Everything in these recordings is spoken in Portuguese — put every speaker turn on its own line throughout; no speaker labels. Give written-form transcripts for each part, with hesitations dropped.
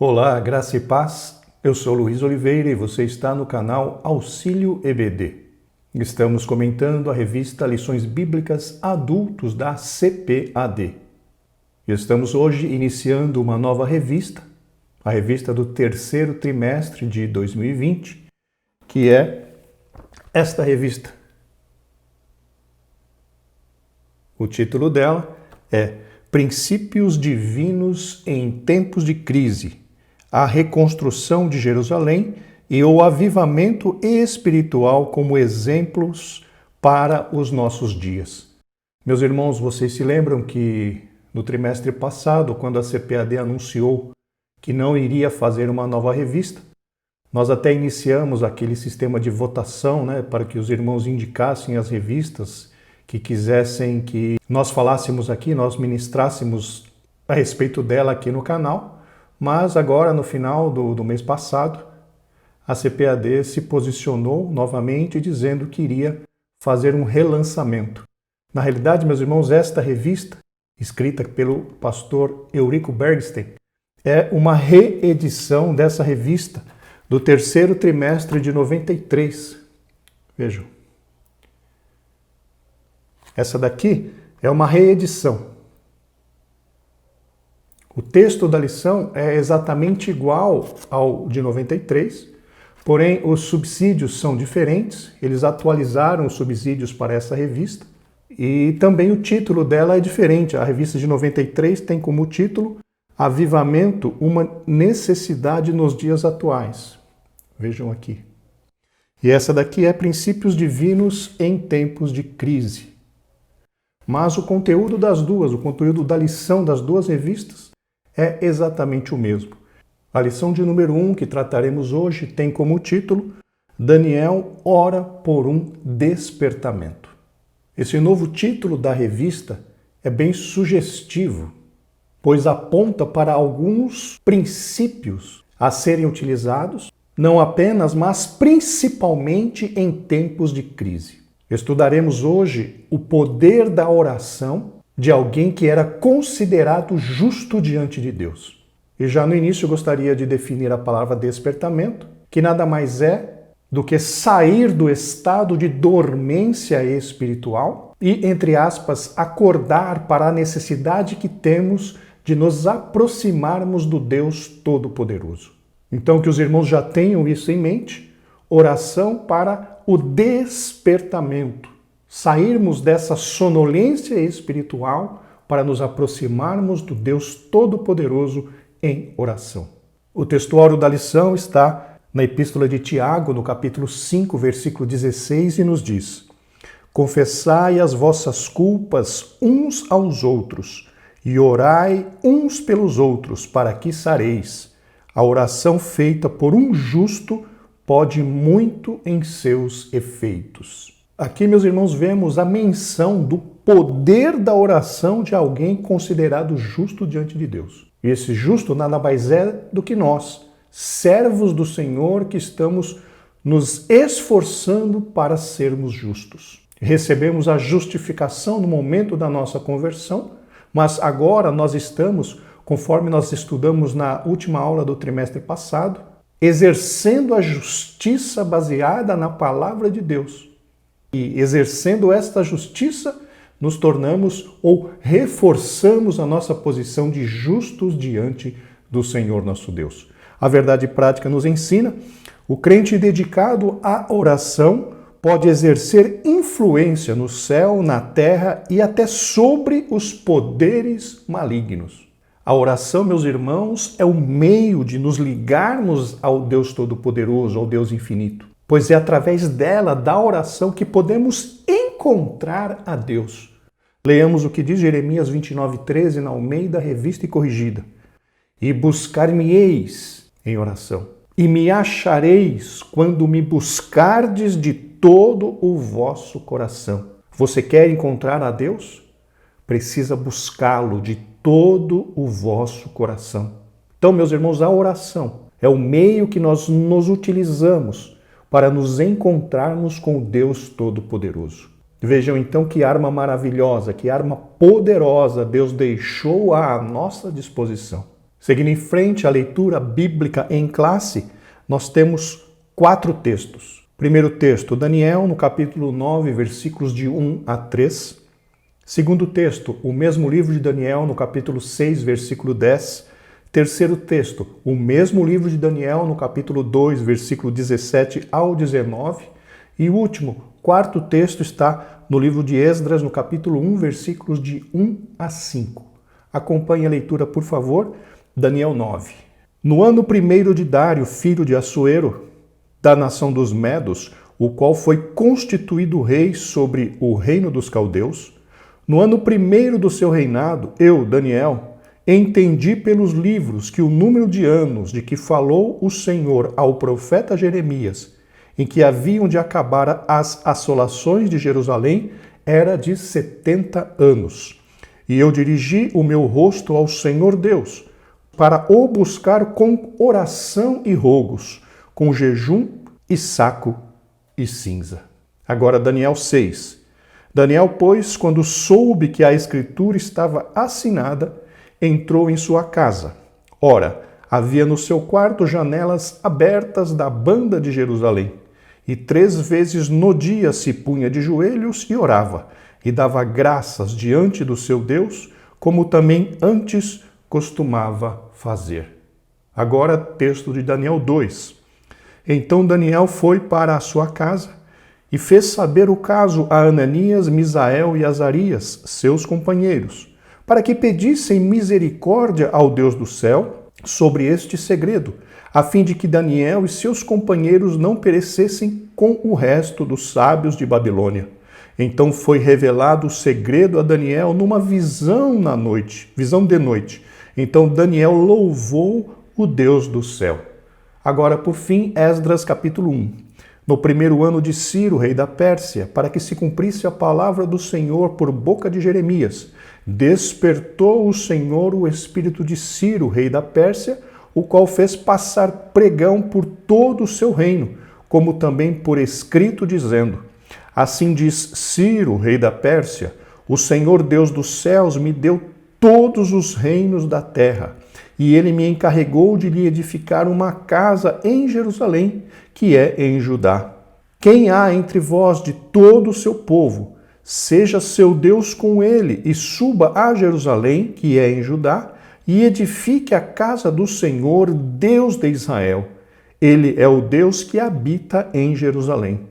Olá, graça e paz. Eu sou Luiz Oliveira e você está no canal Auxílio EBD. Estamos comentando a revista Lições Bíblicas Adultos da CPAD. Estamos hoje iniciando uma nova revista, a revista do terceiro trimestre de 2020, que é esta revista. O título dela é Princípios Divinos em Tempos de Crise, a reconstrução de Jerusalém e o avivamento espiritual como exemplos para os nossos dias. Meus irmãos, vocês se lembram que no trimestre passado, quando a CPAD anunciou que não iria fazer uma nova revista, nós até iniciamos aquele sistema de votação, para que os irmãos indicassem as revistas que quisessem que nós falássemos aqui, nós ministrássemos a respeito dela aqui no canal. Mas agora, no final do mês passado, a CPAD se posicionou novamente dizendo que iria fazer um relançamento. Na realidade, meus irmãos, esta revista, escrita pelo pastor Eurico Bergstein, é uma reedição dessa revista do terceiro trimestre de 93. Vejam. Essa daqui é uma reedição. O texto da lição é exatamente igual ao de 93, porém os subsídios são diferentes, eles atualizaram os subsídios para essa revista e também o título dela é diferente. A revista de 93 tem como título Avivamento, uma necessidade nos dias atuais. Vejam aqui. E essa daqui é Princípios Divinos em Tempos de Crise. Mas o conteúdo das duas, o conteúdo da lição das duas revistas, é exatamente o mesmo. A lição de número 1, que trataremos hoje, tem como título Daniel ora por um despertamento. Esse novo título da revista é bem sugestivo, pois aponta para alguns princípios a serem utilizados, não apenas, mas principalmente em tempos de crise. Estudaremos hoje o poder da oração de alguém que era considerado justo diante de Deus. E já no início eu gostaria de definir a palavra despertamento, que nada mais é do que sair do estado de dormência espiritual e, entre aspas, acordar para a necessidade que temos de nos aproximarmos do Deus Todo-Poderoso. Então que os irmãos já tenham isso em mente, oração para o despertamento. Sairmos dessa sonolência espiritual para nos aproximarmos do Deus Todo-Poderoso em oração. O textuário da lição está na Epístola de Tiago, no capítulo 5, versículo 16, e nos diz: Confessai as vossas culpas uns aos outros e orai uns pelos outros, para que sareis. A oração feita por um justo pode muito em seus efeitos. Aqui, meus irmãos, vemos a menção do poder da oração de alguém considerado justo diante de Deus. E esse justo nada mais é do que nós, servos do Senhor, que estamos nos esforçando para sermos justos. Recebemos a justificação no momento da nossa conversão, mas agora nós estamos, conforme nós estudamos na última aula do trimestre passado, exercendo a justiça baseada na palavra de Deus. E exercendo esta justiça, nos tornamos ou reforçamos a nossa posição de justos diante do Senhor nosso Deus. A verdade prática nos ensina, o crente dedicado à oração pode exercer influência no céu, na terra e até sobre os poderes malignos. A oração, meus irmãos, é o meio de nos ligarmos ao Deus Todo-Poderoso, ao Deus Infinito. Pois é através dela, da oração, que podemos encontrar a Deus. Leamos o que diz Jeremias 29:13 na Almeida Revista e Corrigida. E buscar-me-eis em oração, e me achareis quando me buscardes de todo o vosso coração. Você quer encontrar a Deus? Precisa buscá-lo de todo o vosso coração. Então, meus irmãos, a oração é o meio que nós nos utilizamos para nos encontrarmos com o Deus Todo-Poderoso. Vejam então que arma maravilhosa, que arma poderosa Deus deixou à nossa disposição. Seguindo em frente, a leitura bíblica em classe, nós temos 4 textos. Primeiro texto, Daniel, no capítulo 9, versículos de 1 a 3. Segundo texto, o mesmo livro de Daniel, no capítulo 6, versículo 10. Terceiro texto, o mesmo livro de Daniel, no capítulo 2, versículo 17 ao 19. E o último, quarto texto, está no livro de Esdras, no capítulo 1, versículos de 1 a 5. Acompanhe a leitura, por favor. Daniel 9. No ano 1º de Dário, filho de Assuero, da nação dos Medos, o qual foi constituído rei sobre o reino dos caldeus, no ano 1º do seu reinado, eu, Daniel, entendi pelos livros que o número de anos de que falou o Senhor ao profeta Jeremias, em que haviam de acabar as assolações de Jerusalém, era de 70 anos. E eu dirigi o meu rosto ao Senhor Deus, para o buscar com oração e rogos, com jejum e saco e cinza. Agora Daniel 6. Daniel, pois, quando soube que a escritura estava assinada, entrou em sua casa. Ora, havia no seu quarto janelas abertas da banda de Jerusalém. E 3 vezes no dia se punha de joelhos e orava, e dava graças diante do seu Deus, como também antes costumava fazer. Agora, texto de Daniel 2. Então Daniel foi para a sua casa e fez saber o caso a Ananias, Misael e Azarias, seus companheiros, para que pedissem misericórdia ao Deus do céu sobre este segredo, a fim de que Daniel e seus companheiros não perecessem com o resto dos sábios de Babilônia. Então foi revelado o segredo a Daniel numa visão de noite. Então Daniel louvou o Deus do céu. Agora, por fim, Esdras capítulo 1. No 1º ano de Ciro, rei da Pérsia, para que se cumprisse a palavra do Senhor por boca de Jeremias, despertou o Senhor o espírito de Ciro, rei da Pérsia, o qual fez passar pregão por todo o seu reino, como também por escrito, dizendo: Assim diz Ciro, rei da Pérsia, o Senhor Deus dos céus me deu todos os reinos da terra, e ele me encarregou de lhe edificar uma casa em Jerusalém, que é em Judá. Quem há entre vós de todo o seu povo, seja seu Deus com ele, e suba a Jerusalém, que é em Judá, e edifique a casa do Senhor, Deus de Israel. Ele é o Deus que habita em Jerusalém.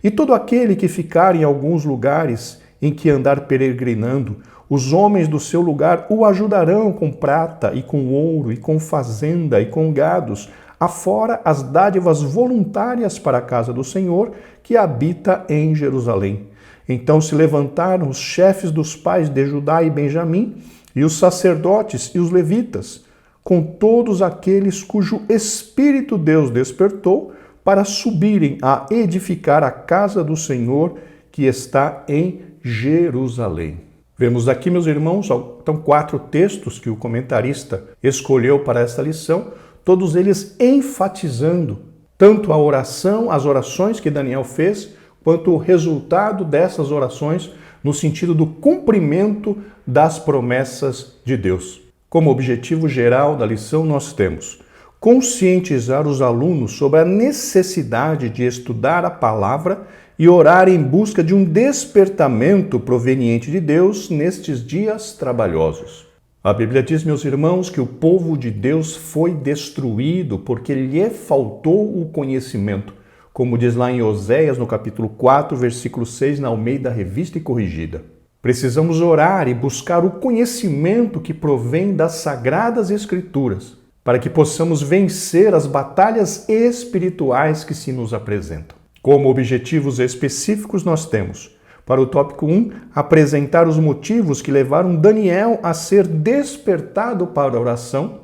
E todo aquele que ficar em alguns lugares em que andar peregrinando, os homens do seu lugar o ajudarão com prata e com ouro e com fazenda e com gados, afora as dádivas voluntárias para a casa do Senhor, que habita em Jerusalém. Então se levantaram os chefes dos pais de Judá e Benjamim, e os sacerdotes e os levitas, com todos aqueles cujo Espírito Deus despertou, para subirem a edificar a casa do Senhor, que está em Jerusalém. Vemos aqui, meus irmãos, então 4 textos que o comentarista escolheu para esta lição, todos eles enfatizando tanto a oração, as orações que Daniel fez, quanto o resultado dessas orações no sentido do cumprimento das promessas de Deus. Como objetivo geral da lição, nós temos conscientizar os alunos sobre a necessidade de estudar a palavra e orar em busca de um despertamento proveniente de Deus nestes dias trabalhosos. A Bíblia diz, meus irmãos, que o povo de Deus foi destruído porque lhe faltou o conhecimento, como diz lá em Oséias, no capítulo 4, versículo 6, na Almeida Revista e Corrigida. Precisamos orar e buscar o conhecimento que provém das Sagradas Escrituras, para que possamos vencer as batalhas espirituais que se nos apresentam. Como objetivos específicos nós temos, para o tópico 1, apresentar os motivos que levaram Daniel a ser despertado para a oração.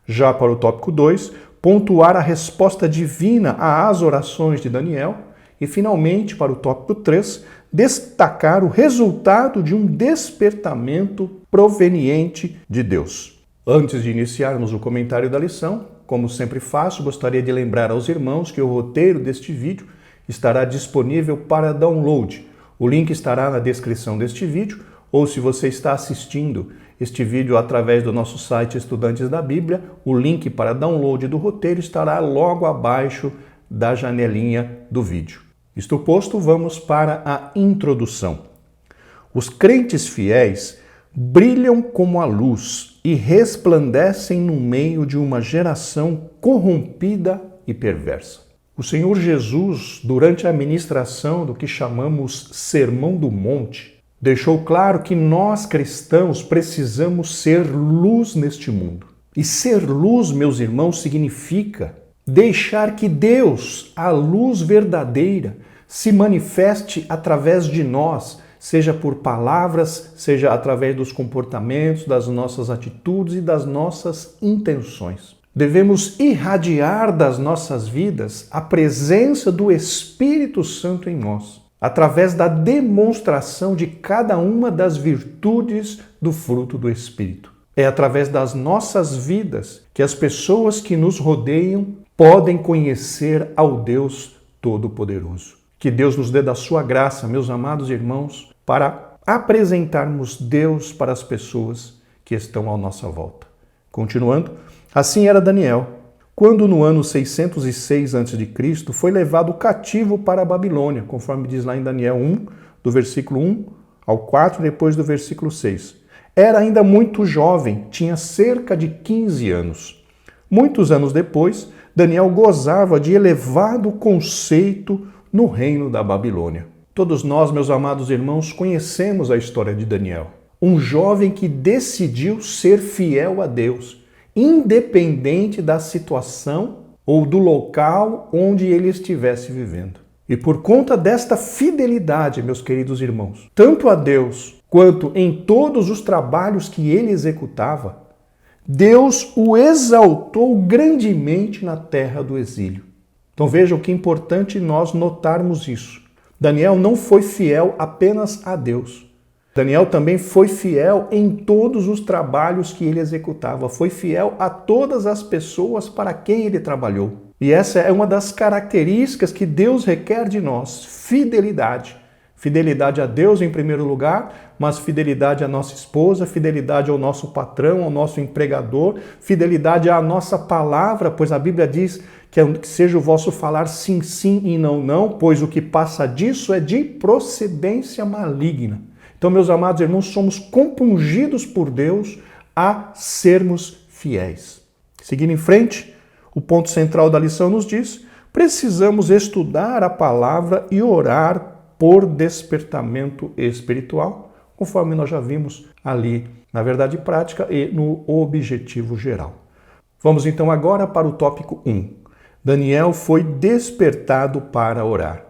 Já para o tópico 2, pontuar a resposta divina às orações de Daniel. E, finalmente, para o tópico 3, destacar o resultado de um despertamento proveniente de Deus. Antes de iniciarmos o comentário da lição, como sempre faço, gostaria de lembrar aos irmãos que o roteiro deste vídeo estará disponível para download. O link estará na descrição deste vídeo, ou se você está assistindo este vídeo através do nosso site Estudantes da Bíblia, o link para download do roteiro estará logo abaixo da janelinha do vídeo. Isto posto, vamos para a introdução. Os crentes fiéis brilham como a luz e resplandecem no meio de uma geração corrompida e perversa. O Senhor Jesus, durante a ministração do que chamamos Sermão do Monte, deixou claro que nós cristãos precisamos ser luz neste mundo. E ser luz, meus irmãos, significa deixar que Deus, a luz verdadeira, se manifeste através de nós, seja por palavras, seja através dos comportamentos, das nossas atitudes e das nossas intenções. Devemos irradiar das nossas vidas a presença do Espírito Santo em nós, através da demonstração de cada uma das virtudes do fruto do Espírito. É através das nossas vidas que as pessoas que nos rodeiam podem conhecer ao Deus Todo-Poderoso. Que Deus nos dê da sua graça, meus amados irmãos, para apresentarmos Deus para as pessoas que estão à nossa volta. Continuando, assim era Daniel, quando no ano 606 a.C. foi levado cativo para a Babilônia, conforme diz lá em Daniel 1, do versículo 1 ao 4, depois do versículo 6. Era ainda muito jovem, tinha cerca de 15 anos. Muitos anos depois, Daniel gozava de elevado conceito no reino da Babilônia. Todos nós, meus amados irmãos, conhecemos a história de Daniel. Um jovem que decidiu ser fiel a Deus, independente da situação ou do local onde ele estivesse vivendo. E por conta desta fidelidade, meus queridos irmãos, tanto a Deus quanto em todos os trabalhos que ele executava, Deus o exaltou grandemente na terra do exílio. Então vejam que é importante nós notarmos isso. Daniel não foi fiel apenas a Deus. Daniel também foi fiel em todos os trabalhos que ele executava. Foi fiel a todas as pessoas para quem ele trabalhou. E essa é uma das características que Deus requer de nós, fidelidade. Fidelidade a Deus em primeiro lugar, mas fidelidade à nossa esposa, fidelidade ao nosso patrão, ao nosso empregador, fidelidade à nossa palavra, pois a Bíblia diz que seja o vosso falar sim, sim e não, não, pois o que passa disso é de procedência maligna. Então, meus amados irmãos, somos compungidos por Deus a sermos fiéis. Seguindo em frente, o ponto central da lição nos diz: precisamos estudar a palavra e orar por despertamento espiritual, conforme nós já vimos ali na verdade prática e no objetivo geral. Vamos então agora para o tópico 1. Daniel foi despertado para orar.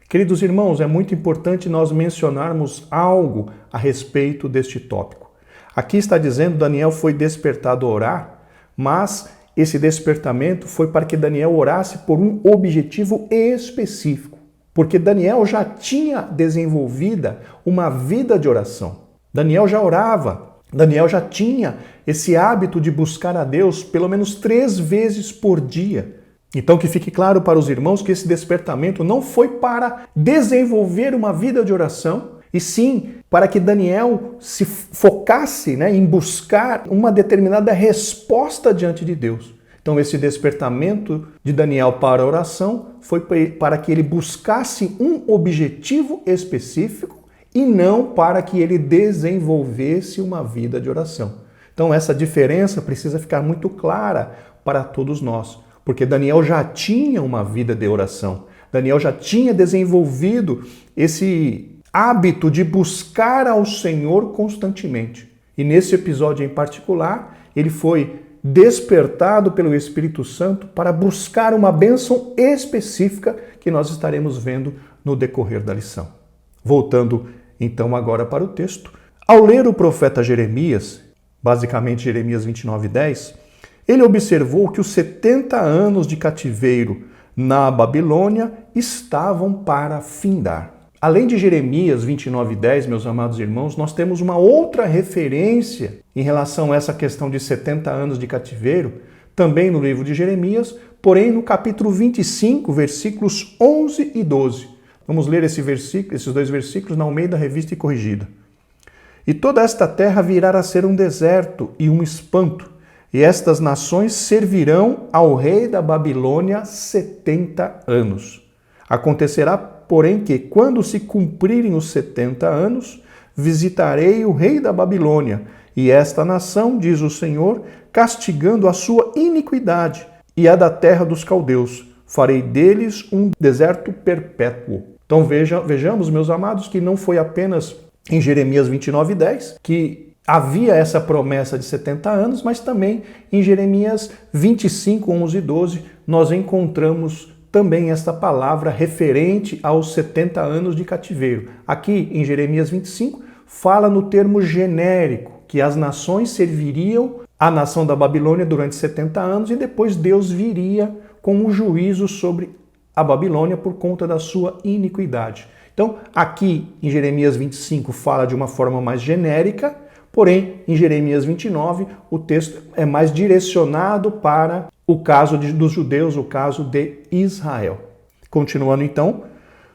Queridos irmãos, é muito importante nós mencionarmos algo a respeito deste tópico. Aqui está dizendo que Daniel foi despertado a orar, mas esse despertamento foi para que Daniel orasse por um objetivo específico, porque Daniel já tinha desenvolvida uma vida de oração. Daniel já orava, Daniel já tinha esse hábito de buscar a Deus pelo menos 3 vezes por dia. Então que fique claro para os irmãos que esse despertamento não foi para desenvolver uma vida de oração, e sim para que Daniel se focasse, em buscar uma determinada resposta diante de Deus. Então esse despertamento de Daniel para a oração foi para que ele buscasse um objetivo específico e não para que ele desenvolvesse uma vida de oração. Então essa diferença precisa ficar muito clara para todos nós. Porque Daniel já tinha uma vida de oração. Daniel já tinha desenvolvido esse hábito de buscar ao Senhor constantemente. E nesse episódio em particular, ele foi despertado pelo Espírito Santo para buscar uma bênção específica que nós estaremos vendo no decorrer da lição. Voltando então agora para o texto. Ao ler o profeta Jeremias, basicamente Jeremias 29:10, ele observou que os 70 anos de cativeiro na Babilônia estavam para findar. Além de Jeremias 29:10, meus amados irmãos, nós temos uma outra referência em relação a essa questão de 70 anos de cativeiro, também no livro de Jeremias, porém no capítulo 25, versículos 11 e 12. Vamos ler esses 2 versículos na Almeida Revista e Corrigida. E toda esta terra virá a ser um deserto e um espanto, e estas nações servirão ao rei da Babilônia 70 anos. Acontecerá, porém, que, quando se cumprirem os 70 anos, visitarei o rei da Babilônia, e esta nação, diz o Senhor, castigando a sua iniquidade e a da terra dos caldeus. Farei deles um deserto perpétuo. Então vejamos, meus amados, que não foi apenas em Jeremias 29:10 que havia essa promessa de 70 anos, mas também em Jeremias 25, 11 e 12, nós encontramos também esta palavra referente aos 70 anos de cativeiro. Aqui em Jeremias 25, fala no termo genérico, que as nações serviriam a nação da Babilônia durante 70 anos e depois Deus viria com um juízo sobre a Babilônia por conta da sua iniquidade. Então, aqui em Jeremias 25 fala de uma forma mais genérica, porém, em Jeremias 29, o texto é mais direcionado para o caso dos judeus, o caso de Israel. Continuando então,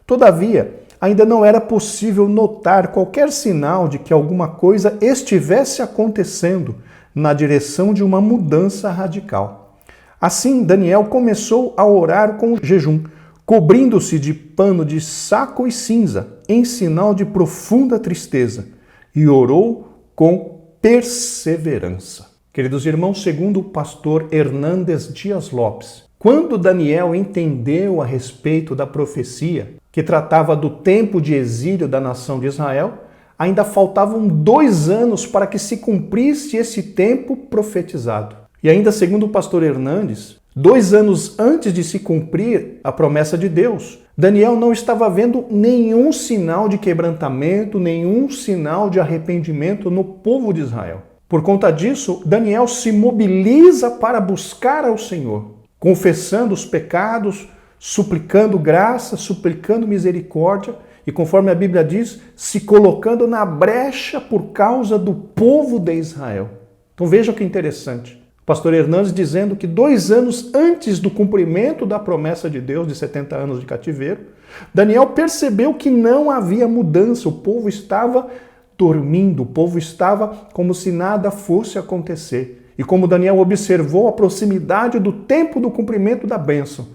todavia, ainda não era possível notar qualquer sinal de que alguma coisa estivesse acontecendo na direção de uma mudança radical. Assim, Daniel começou a orar com jejum, cobrindo-se de pano de saco e cinza, em sinal de profunda tristeza, e orou com perseverança. Queridos irmãos, segundo o pastor Hernandes Dias Lopes, quando Daniel entendeu a respeito da profecia, que tratava do tempo de exílio da nação de Israel, ainda faltavam 2 anos para que se cumprisse esse tempo profetizado. E ainda segundo o pastor Hernandes, 2 anos antes de se cumprir a promessa de Deus, Daniel não estava vendo nenhum sinal de quebrantamento, nenhum sinal de arrependimento no povo de Israel. Por conta disso, Daniel se mobiliza para buscar ao Senhor, confessando os pecados, suplicando graça, suplicando misericórdia e, conforme a Bíblia diz, se colocando na brecha por causa do povo de Israel. Então vejam que interessante. O pastor Hernandes dizendo que 2 anos antes do cumprimento da promessa de Deus de 70 anos de cativeiro, Daniel percebeu que não havia mudança, o povo estava dormindo, o povo estava como se nada fosse acontecer. E como Daniel observou a proximidade do tempo do cumprimento da bênção,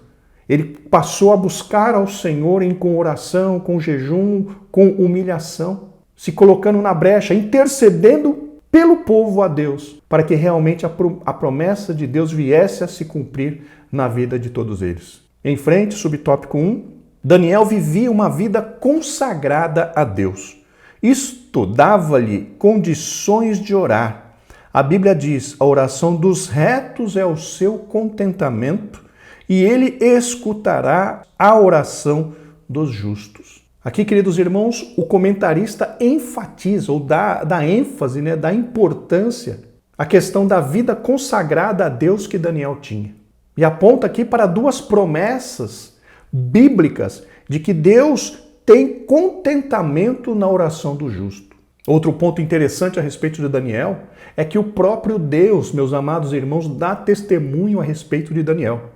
ele passou a buscar ao Senhor com oração, com jejum, com humilhação, se colocando na brecha, intercedendo pelo povo a Deus, para que realmente a promessa de Deus viesse a se cumprir na vida de todos eles. Em frente, subtópico 1, Daniel vivia uma vida consagrada a Deus. Isto dava-lhe condições de orar. A Bíblia diz, a oração dos retos é o seu contentamento e ele escutará a oração dos justos. Aqui, queridos irmãos, o comentarista enfatiza, ou dá ênfase, dá importância à questão da vida consagrada a Deus que Daniel tinha. E aponta aqui para 2 promessas bíblicas de que Deus tem contentamento na oração do justo. Outro ponto interessante a respeito de Daniel é que o próprio Deus, meus amados irmãos, dá testemunho a respeito de Daniel.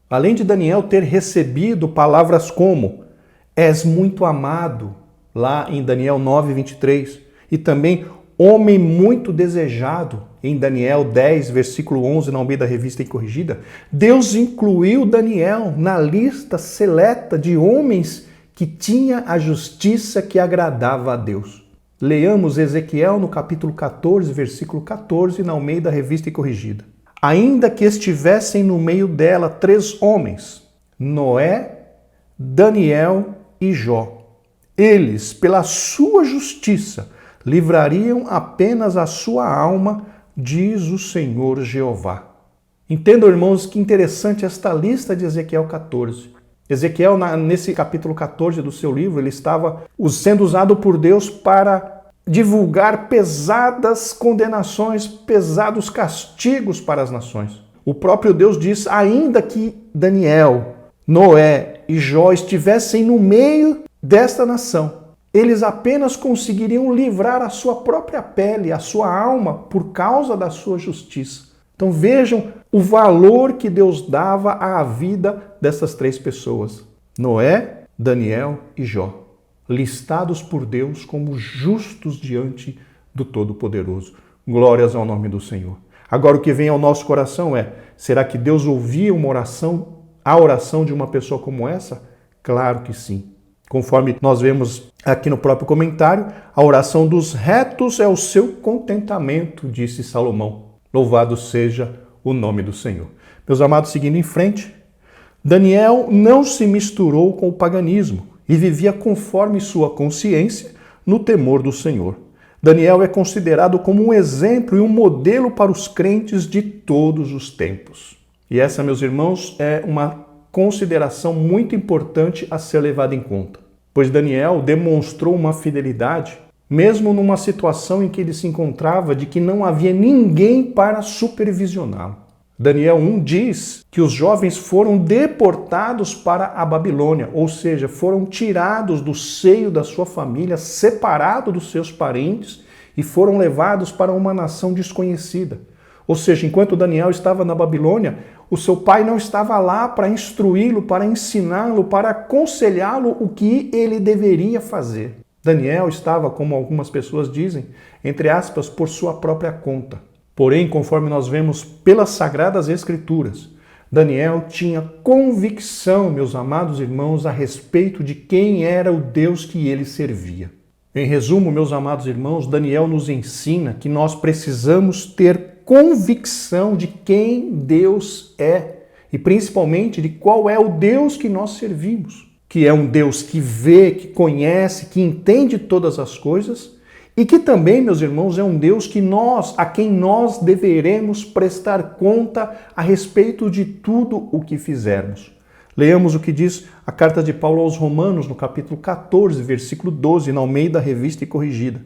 Além de Daniel ter recebido palavras como és muito amado, lá em Daniel 9:23, e também homem muito desejado, em Daniel 10, versículo 11, na Almeida Revista e Corrigida, Deus incluiu Daniel na lista seleta de homens que tinha a justiça que agradava a Deus. Leamos Ezequiel no capítulo 14, versículo 14, na Almeida Revista e Corrigida. Ainda que estivessem no meio dela 3 homens, Noé, Daniel e Jó. Eles, pela sua justiça, livrariam apenas a sua alma, diz o Senhor Jeová. Entendam, irmãos, que interessante esta lista de Ezequiel 14. Ezequiel, nesse capítulo 14 do seu livro, ele estava sendo usado por Deus para divulgar pesadas condenações, pesados castigos para as nações. O próprio Deus diz, ainda que Daniel, Noé e Jó estivessem no meio desta nação, eles apenas conseguiriam livrar a sua própria pele, a sua alma, por causa da sua justiça. Então vejam o valor que Deus dava à vida dessas 3 pessoas, Noé, Daniel e Jó, listados por Deus como justos diante do Todo-Poderoso. Glórias ao nome do Senhor. Agora o que vem ao nosso coração é, será que Deus ouvia a oração de uma pessoa como essa? Claro que sim. Conforme nós vemos aqui no próprio comentário, a oração dos retos é o seu contentamento, disse Salomão. Louvado seja o nome do Senhor. Meus amados, seguindo em frente, Daniel não se misturou com o paganismo e vivia conforme sua consciência no temor do Senhor. Daniel é considerado como um exemplo e um modelo para os crentes de todos os tempos. E essa, meus irmãos, é uma consideração muito importante a ser levada em conta, pois Daniel demonstrou uma fidelidade, mesmo numa situação em que ele se encontrava de que não havia ninguém para supervisioná-lo. Daniel 1 diz que os jovens foram deportados para a Babilônia, ou seja, foram tirados do seio da sua família, separados dos seus parentes e foram levados para uma nação desconhecida. Ou seja, enquanto Daniel estava na Babilônia, o seu pai não estava lá para instruí-lo, para ensiná-lo, para aconselhá-lo o que ele deveria fazer. Daniel estava, como algumas pessoas dizem, entre aspas, por sua própria conta. Porém, conforme nós vemos pelas Sagradas Escrituras, Daniel tinha convicção, meus amados irmãos, a respeito de quem era o Deus que ele servia. Em resumo, meus amados irmãos, Daniel nos ensina que nós precisamos ter convicção de quem Deus é e principalmente de qual é o Deus que nós servimos, que é um Deus que vê, que conhece, que entende todas as coisas e que também, meus irmãos, é um Deus a quem nós deveremos prestar conta a respeito de tudo o que fizermos. Leamos o que diz a carta de Paulo aos Romanos, no capítulo 14, versículo 12, na Almeida Revista e Corrigida.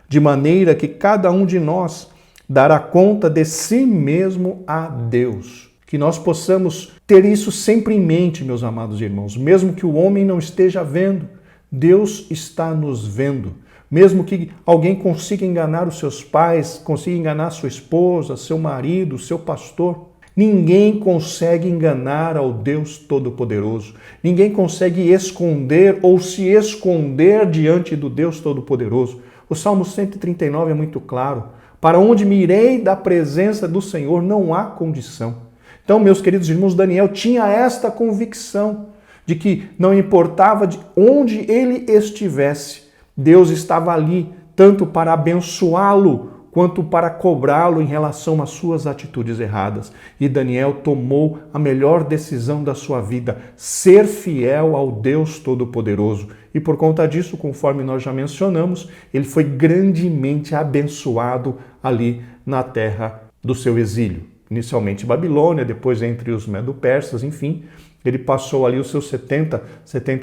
De maneira que cada um de nós dará conta de si mesmo a Deus. Que nós possamos ter isso sempre em mente, meus amados irmãos. Mesmo que o homem não esteja vendo, Deus está nos vendo. Mesmo que alguém consiga enganar os seus pais, consiga enganar sua esposa, seu marido, seu pastor, ninguém consegue enganar ao Deus Todo-Poderoso. Ninguém consegue esconder ou se esconder diante do Deus Todo-Poderoso. O Salmo 139 é muito claro. Para onde me irei da presença do Senhor não há condição. Então, meus queridos irmãos, Daniel tinha esta convicção de que não importava de onde ele estivesse, Deus estava ali, tanto para abençoá-lo, quanto para cobrá-lo em relação às suas atitudes erradas. E Daniel tomou a melhor decisão da sua vida, ser fiel ao Deus Todo-Poderoso. E por conta disso, conforme nós já mencionamos, ele foi grandemente abençoado ali na terra do seu exílio. Inicialmente Babilônia, depois entre os Medo-Persas, enfim. Ele passou ali os seus 70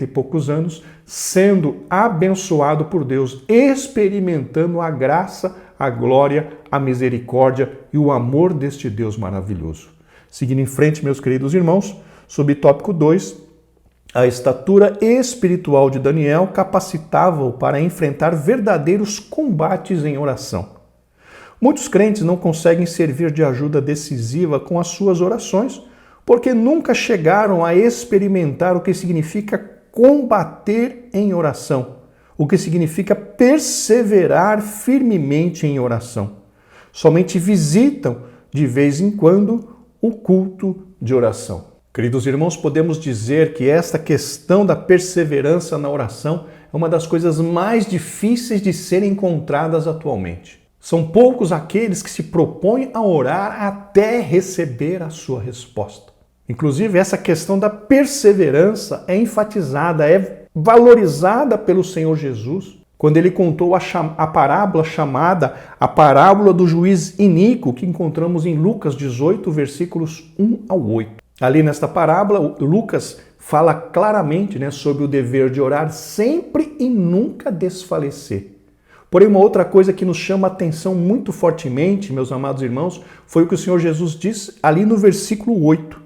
e poucos anos, sendo abençoado por Deus, experimentando a graça, a glória, a misericórdia e o amor deste Deus maravilhoso. Seguindo em frente, meus queridos irmãos, subtópico 2, a estatura espiritual de Daniel capacitava-o para enfrentar verdadeiros combates em oração. Muitos crentes não conseguem servir de ajuda decisiva com as suas orações, porque nunca chegaram a experimentar o que significa combater em oração, o que significa perseverar firmemente em oração. Somente visitam, de vez em quando, o culto de oração. Queridos irmãos, podemos dizer que esta questão da perseverança na oração é uma das coisas mais difíceis de serem encontradas atualmente. São poucos aqueles que se propõem a orar até receber a sua resposta. Inclusive, essa questão da perseverança é enfatizada, é valorizada pelo Senhor Jesus, quando ele contou a parábola chamada a parábola do juiz iníquo, que encontramos em Lucas 18, versículos 1 ao 8. Ali nesta parábola, Lucas fala claramente, sobre o dever de orar sempre e nunca desfalecer. Porém, uma outra coisa que nos chama a atenção muito fortemente, meus amados irmãos, foi o que o Senhor Jesus disse ali no versículo 8.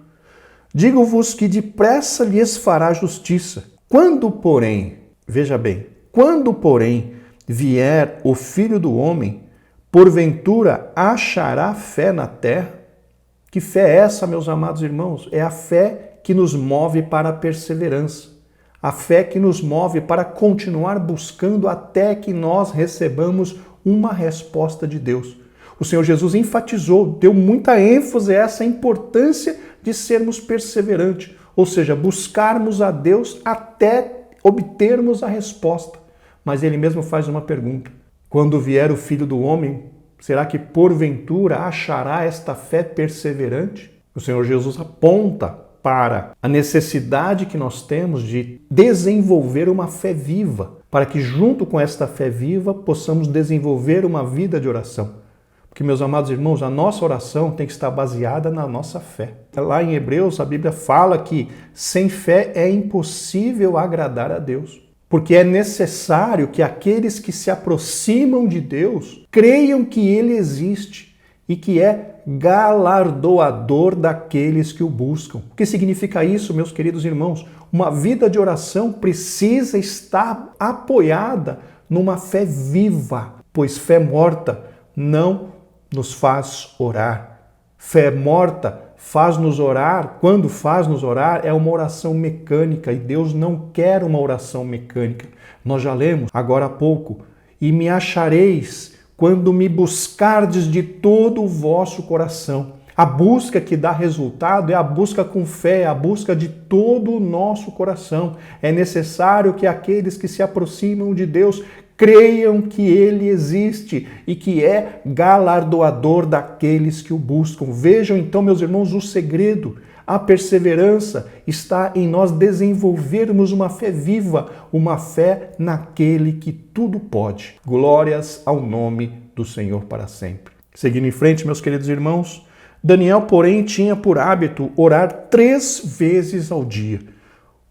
Digo-vos que depressa lhes fará justiça. Quando, porém, veja bem, quando, porém, vier o Filho do Homem, porventura achará fé na terra? Que fé é essa, meus amados irmãos? É a fé que nos move para a perseverança. A fé que nos move para continuar buscando até que nós recebamos uma resposta de Deus. O Senhor Jesus enfatizou, deu muita ênfase a essa importância de sermos perseverantes, ou seja, buscarmos a Deus até obtermos a resposta. Mas ele mesmo faz uma pergunta: quando vier o Filho do Homem, será que porventura achará esta fé perseverante? O Senhor Jesus aponta para a necessidade que nós temos de desenvolver uma fé viva, para que junto com esta fé viva possamos desenvolver uma vida de oração. Porque, meus amados irmãos, a nossa oração tem que estar baseada na nossa fé. Lá em Hebreus, a Bíblia fala que sem fé é impossível agradar a Deus. Porque é necessário que aqueles que se aproximam de Deus creiam que Ele existe e que é galardoador daqueles que o buscam. O que significa isso, meus queridos irmãos? Uma vida de oração precisa estar apoiada numa fé viva, pois fé morta não nos faz orar. Fé morta faz-nos orar, quando faz-nos orar, é uma oração mecânica e Deus não quer uma oração mecânica. Nós já lemos agora há pouco: e me achareis quando me buscardes de todo o vosso coração. A busca que dá resultado é a busca com fé, a busca de todo o nosso coração. É necessário que aqueles que se aproximam de Deus creiam que Ele existe e que é galardoador daqueles que o buscam. Vejam então, meus irmãos, o segredo. A perseverança está em nós desenvolvermos uma fé viva, uma fé naquele que tudo pode. Glórias ao nome do Senhor para sempre. Seguindo em frente, meus queridos irmãos, Daniel, porém, tinha por hábito orar 3 vezes ao dia.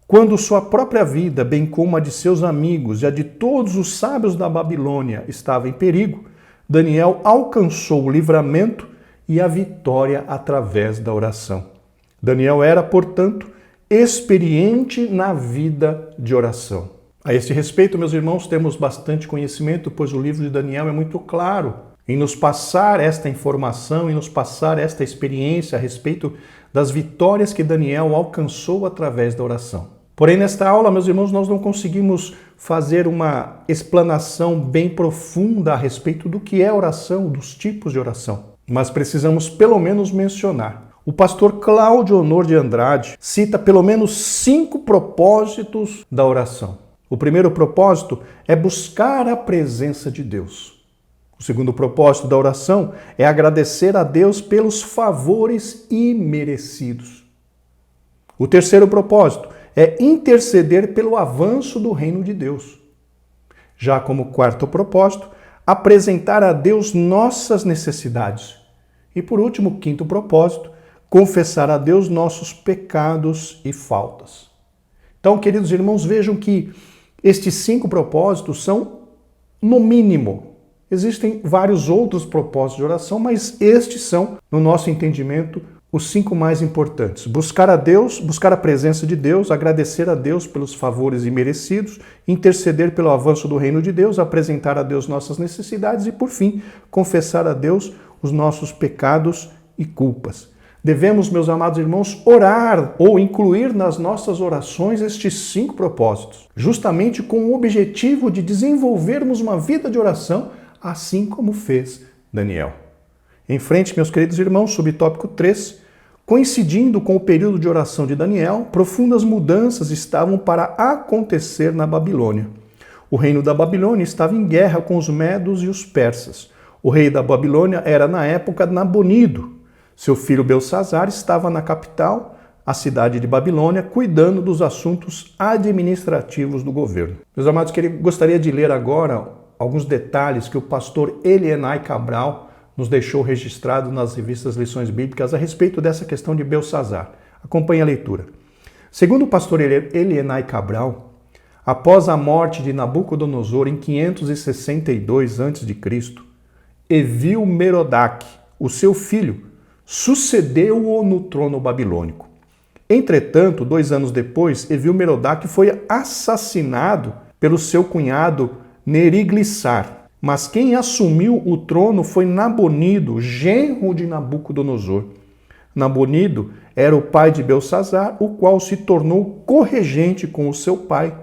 Quando sua própria vida, bem como a de seus amigos e a de todos os sábios da Babilônia, estava em perigo, Daniel alcançou o livramento e a vitória através da oração. Daniel era, portanto, experiente na vida de oração. A este respeito, meus irmãos, temos bastante conhecimento, pois o livro de Daniel é muito claro em nos passar esta informação, em nos passar esta experiência a respeito das vitórias que Daniel alcançou através da oração. Porém, nesta aula, meus irmãos, nós não conseguimos fazer uma explanação bem profunda a respeito do que é oração, dos tipos de oração. Mas precisamos pelo menos mencionar. O pastor Cláudio Honor de Andrade cita pelo menos 5 propósitos da oração. O primeiro propósito é buscar a presença de Deus. O segundo propósito da oração é agradecer a Deus pelos favores imerecidos. O terceiro propósito é interceder pelo avanço do reino de Deus. Já como quarto propósito, apresentar a Deus nossas necessidades. E por último, quinto propósito, confessar a Deus nossos pecados e faltas. Então, queridos irmãos, vejam que estes 5 propósitos são, no mínimo, existem vários outros propósitos de oração, mas estes são, no nosso entendimento, os 5 mais importantes. Buscar a Deus, buscar a presença de Deus, agradecer a Deus pelos favores imerecidos, interceder pelo avanço do reino de Deus, apresentar a Deus nossas necessidades e, por fim, confessar a Deus os nossos pecados e culpas. Devemos, meus amados irmãos, orar ou incluir nas nossas orações estes 5 propósitos, justamente com o objetivo de desenvolvermos uma vida de oração, assim como fez Daniel. Em frente, meus queridos irmãos, subtópico 3, coincidindo com o período de oração de Daniel, profundas mudanças estavam para acontecer na Babilônia. O reino da Babilônia estava em guerra com os medos e os persas. O rei da Babilônia era, na época, Nabonido. Seu filho Belsazar estava na capital, a cidade de Babilônia, cuidando dos assuntos administrativos do governo. Meus amados, gostaria de ler agora alguns detalhes que o pastor Elienay Cabral nos deixou registrado nas revistas Lições Bíblicas a respeito dessa questão de Belsazar. Acompanhe a leitura. Segundo o pastor Elienay Cabral, após a morte de Nabucodonosor em 562 a.C., Evil-Merodach, o seu filho, sucedeu-o no trono babilônico. Entretanto, 2 anos depois, Evil-Merodach foi assassinado pelo seu cunhado Neriglissar. Mas quem assumiu o trono foi Nabonido, genro de Nabucodonosor. Nabonido era o pai de Belsazzar, o qual se tornou corregente com o seu pai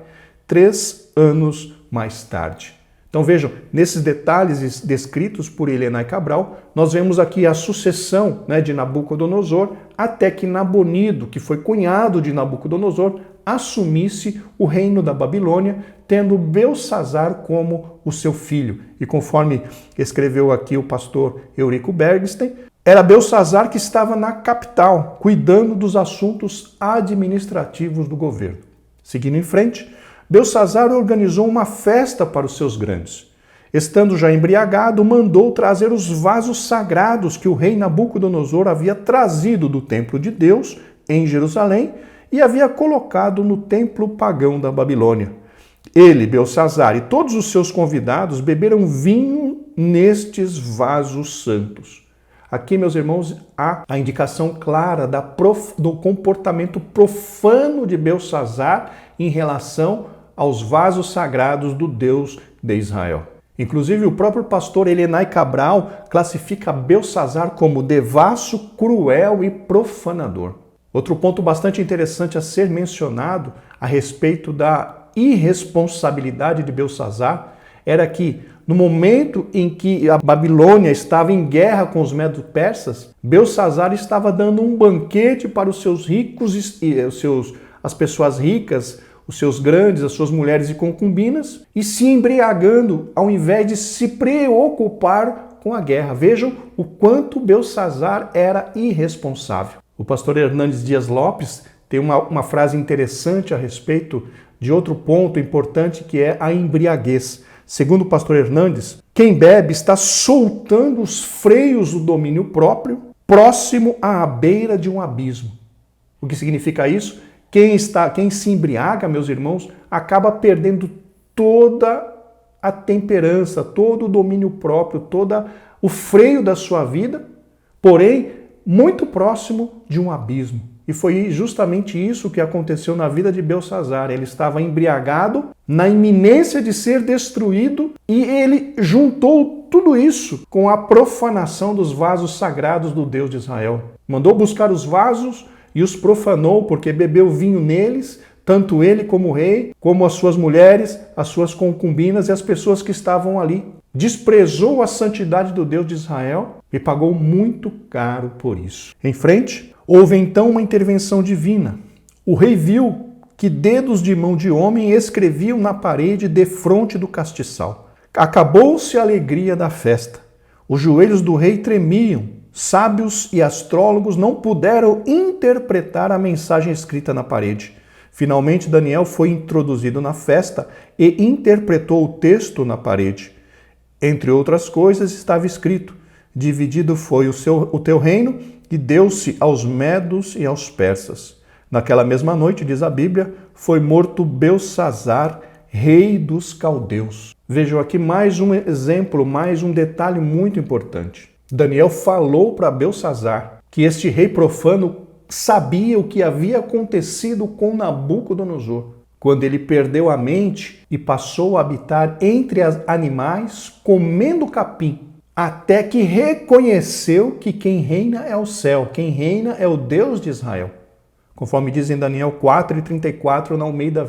3 anos mais tarde. Então vejam, nesses detalhes descritos por Helena Cabral, nós vemos aqui a sucessão, de Nabucodonosor, até que Nabonido, que foi cunhado de Nabucodonosor, assumisse o reino da Babilônia, tendo Belsazzar como o seu filho. E conforme escreveu aqui o pastor Eurico Bergstein, era Belsazzar que estava na capital, cuidando dos assuntos administrativos do governo. Seguindo em frente, Belsazzar organizou uma festa para os seus grandes. Estando já embriagado, mandou trazer os vasos sagrados que o rei Nabucodonosor havia trazido do templo de Deus em Jerusalém e havia colocado no templo pagão da Babilônia. Ele, Belsazzar, e todos os seus convidados beberam vinho nestes vasos santos. Aqui, meus irmãos, há a indicação clara do comportamento profano de Belsazzar em relação aos vasos sagrados do Deus de Israel. Inclusive, o próprio pastor Helena Cabral classifica Belsazzar como devasso, cruel e profanador. Outro ponto bastante interessante a ser mencionado a respeito da irresponsabilidade de Belsazzar era que, no momento em que a Babilônia estava em guerra com os medo-persas, Belsazzar estava dando um banquete para os seus ricos, as pessoas ricas, os seus grandes, as suas mulheres e concubinas, e se embriagando ao invés de se preocupar com a guerra. Vejam o quanto Belsazzar era irresponsável. O pastor Hernandes Dias Lopes tem uma frase interessante a respeito de outro ponto importante que é a embriaguez. Segundo o pastor Hernandes, quem bebe está soltando os freios do domínio próprio, próximo à beira de um abismo. O que significa isso? Quem se embriaga, meus irmãos, acaba perdendo toda a temperança, todo o domínio próprio, todo o freio da sua vida, porém, muito próximo de um abismo. E foi justamente isso que aconteceu na vida de Belsazzar. Ele estava embriagado, na iminência de ser destruído, e ele juntou tudo isso com a profanação dos vasos sagrados do Deus de Israel. Mandou buscar os vasos e os profanou, porque bebeu vinho neles, tanto ele como o rei, como as suas mulheres, as suas concubinas e as pessoas que estavam ali. Desprezou a santidade do Deus de Israel e pagou muito caro por isso. Em frente, houve então uma intervenção divina. O rei viu que dedos de mão de homem escreviam na parede defronte do castiçal. Acabou-se a alegria da festa. Os joelhos do rei tremiam. Sábios e astrólogos não puderam interpretar a mensagem escrita na parede. Finalmente, Daniel foi introduzido na festa e interpretou o texto na parede. Entre outras coisas, estava escrito: dividido foi o teu reino e deu-se aos medos e aos persas. Naquela mesma noite, diz a Bíblia, foi morto Belsazzar, rei dos caldeus. Vejam aqui mais um exemplo, mais um detalhe muito importante. Daniel falou para Belsazzar que este rei profano sabia o que havia acontecido com Nabucodonosor, quando ele perdeu a mente e passou a habitar entre os animais, comendo capim, até que reconheceu que quem reina é o céu, quem reina é o Deus de Israel. Conforme diz em Daniel 4:34, na Almeida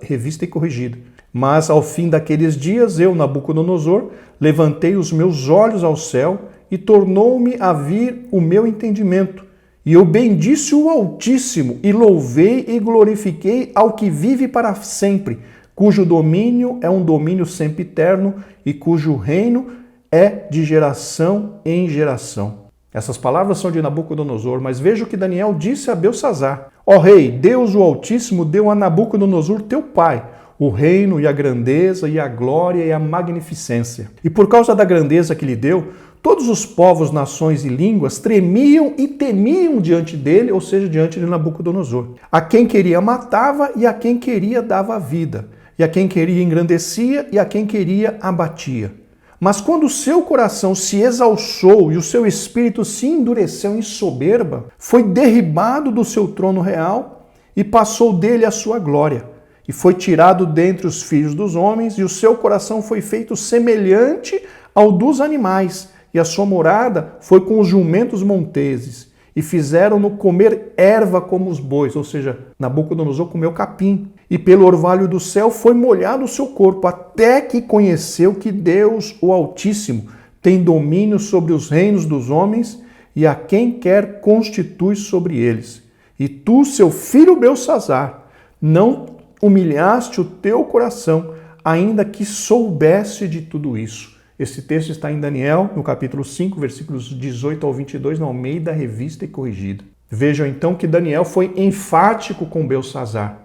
Revista e Corrigida. Mas ao fim daqueles dias, eu, Nabucodonosor, levantei os meus olhos ao céu e tornou-me a vir o meu entendimento. E eu bendisse o Altíssimo e louvei e glorifiquei ao que vive para sempre, cujo domínio é um domínio sempiterno e cujo reino é de geração em geração. Essas palavras são de Nabucodonosor, mas veja o que Daniel disse a Belsazzar. Ó rei, Deus o Altíssimo deu a Nabucodonosor teu pai o reino e a grandeza e a glória e a magnificência. E por causa da grandeza que lhe deu, todos os povos, nações e línguas tremiam e temiam diante dele, ou seja, diante de Nabucodonosor. A quem queria matava e a quem queria dava vida. E a quem queria engrandecia e a quem queria abatia. Mas quando o seu coração se exalçou e o seu espírito se endureceu em soberba, foi derribado do seu trono real e passou dele a sua glória. E foi tirado dentre os filhos dos homens e o seu coração foi feito semelhante ao dos animais. E a sua morada foi com os jumentos monteses. e fizeram-no comer erva como os bois, ou seja, Nabucodonosor comeu capim, e pelo orvalho do céu foi molhado o seu corpo, até que conheceu que Deus, o Altíssimo, tem domínio sobre os reinos dos homens e a quem quer constitui sobre eles. E tu, seu filho Beltsazar, não humilhaste o teu coração, ainda que soubesse de tudo isso. Esse texto está em Daniel, no capítulo 5, versículos 18 ao 22, na Almeida Revista e Corrigida. Vejam então que Daniel foi enfático com Beltsazar.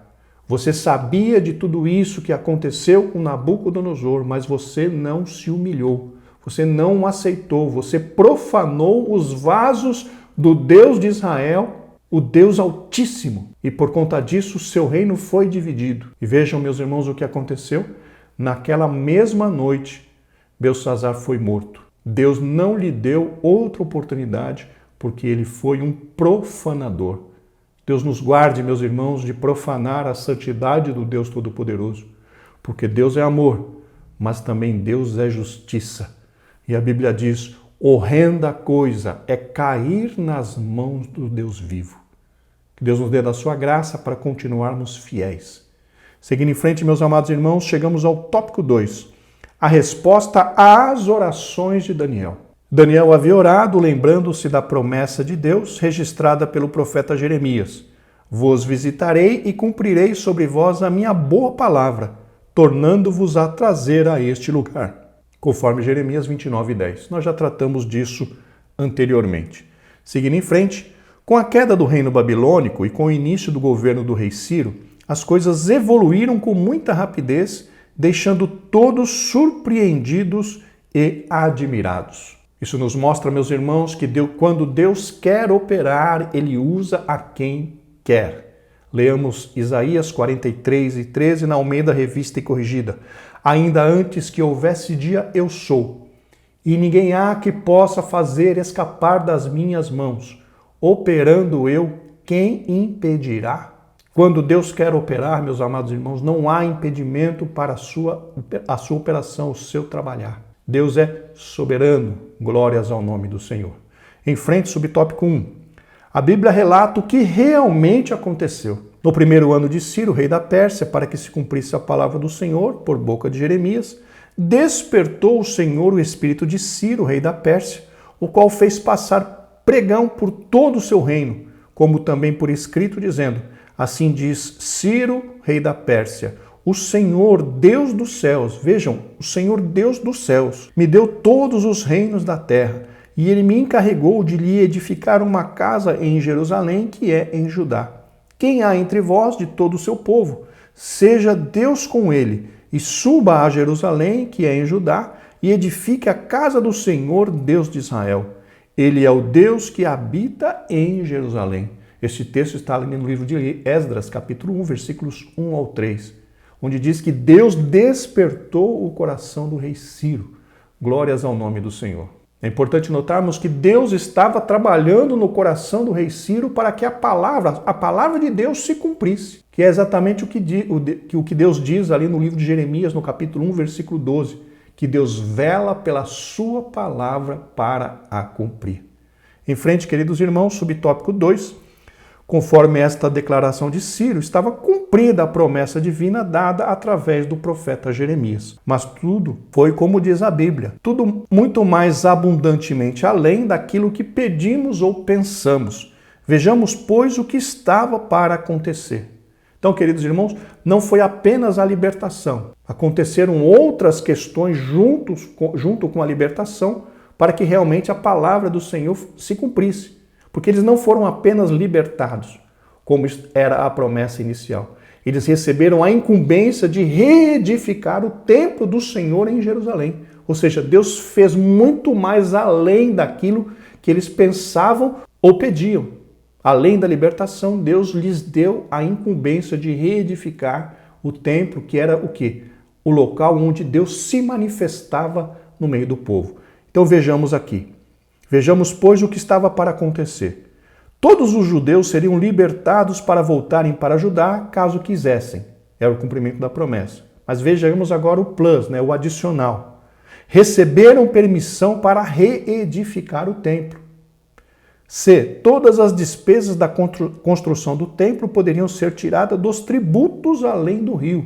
Você sabia de tudo isso que aconteceu com Nabucodonosor, mas você não se humilhou, você não o aceitou, você profanou os vasos do Deus de Israel, o Deus Altíssimo, e por conta disso o seu reino foi dividido. E vejam, meus irmãos, o que aconteceu. Naquela mesma noite, Beltsazar foi morto. Deus não lhe deu outra oportunidade porque ele foi um profanador. Deus nos guarde, meus irmãos, de profanar a santidade do Deus Todo-Poderoso, porque Deus é amor, mas também Deus é justiça. E a Bíblia diz, horrenda coisa é cair nas mãos do Deus vivo. Que Deus nos dê da sua graça para continuarmos fiéis. Seguindo em frente, meus amados irmãos, chegamos ao tópico 2. A resposta às orações de Daniel. Daniel havia orado lembrando-se da promessa de Deus registrada pelo profeta Jeremias. Vos visitarei e cumprirei sobre vós a minha boa palavra, tornando-vos a trazer a este lugar. Conforme Jeremias 29:10. Nós já tratamos disso anteriormente. Seguindo em frente, com a queda do reino babilônico e com o início do governo do rei Ciro, as coisas evoluíram com muita rapidez, deixando todos surpreendidos e admirados. Isso nos mostra, meus irmãos, que quando Deus quer operar, Ele usa a quem quer. Leamos Isaías 43:13 na Almeida Revista e Corrigida. Ainda antes que houvesse dia, eu sou, e ninguém há que possa fazer escapar das minhas mãos. Operando eu, quem impedirá? Quando Deus quer operar, meus amados irmãos, não há impedimento para a sua operação, o seu trabalhar. Deus é soberano, glórias ao nome do Senhor. Em frente, subtópico 1. A Bíblia relata o que realmente aconteceu. No primeiro ano de Ciro, rei da Pérsia, para que se cumprisse a palavra do Senhor, por boca de Jeremias, despertou o Senhor o espírito de Ciro, rei da Pérsia, o qual fez passar pregão por todo o seu reino, como também por escrito, dizendo: assim diz Ciro, rei da Pérsia, o Senhor, Deus dos céus, vejam, o Senhor, Deus dos céus, me deu todos os reinos da terra, e ele me encarregou de lhe edificar uma casa em Jerusalém, que é em Judá. Quem há entre vós de todo o seu povo? Seja Deus com ele, e suba a Jerusalém, que é em Judá, e edifique a casa do Senhor, Deus de Israel. Ele é o Deus que habita em Jerusalém. Este texto está ali no livro de Esdras, capítulo 1, versículos 1 ao 3, onde diz que Deus despertou o coração do rei Ciro. Glórias ao nome do Senhor. É importante notarmos que Deus estava trabalhando no coração do rei Ciro para que a palavra de Deus se cumprisse, que é exatamente o que Deus diz ali no livro de Jeremias, no capítulo 1, versículo 12, que Deus vela pela sua palavra para a cumprir. Em frente, queridos irmãos, subtópico 2, conforme esta declaração de Ciro, estava cumprida a promessa divina dada através do profeta Jeremias. Mas tudo foi como diz a Bíblia, tudo muito mais abundantemente além daquilo que pedimos ou pensamos. Vejamos, pois, o que estava para acontecer. Então, queridos irmãos, não foi apenas a libertação. Aconteceram outras questões junto com a libertação para que realmente a palavra do Senhor se cumprisse. Porque eles não foram apenas libertados, como era a promessa inicial. Eles receberam a incumbência de reedificar o templo do Senhor em Jerusalém. Ou seja, Deus fez muito mais além daquilo que eles pensavam ou pediam. Além da libertação, Deus lhes deu a incumbência de reedificar o templo, que era o quê? O local onde Deus se manifestava no meio do povo. Então vejamos aqui. Vejamos, pois, o que estava para acontecer. Todos os judeus seriam libertados para voltarem para Judá, caso quisessem. Era o cumprimento da promessa. Mas vejamos agora o plus, o adicional. Receberam permissão para reedificar o templo. C. Todas as despesas da construção do templo poderiam ser tiradas dos tributos além do rio.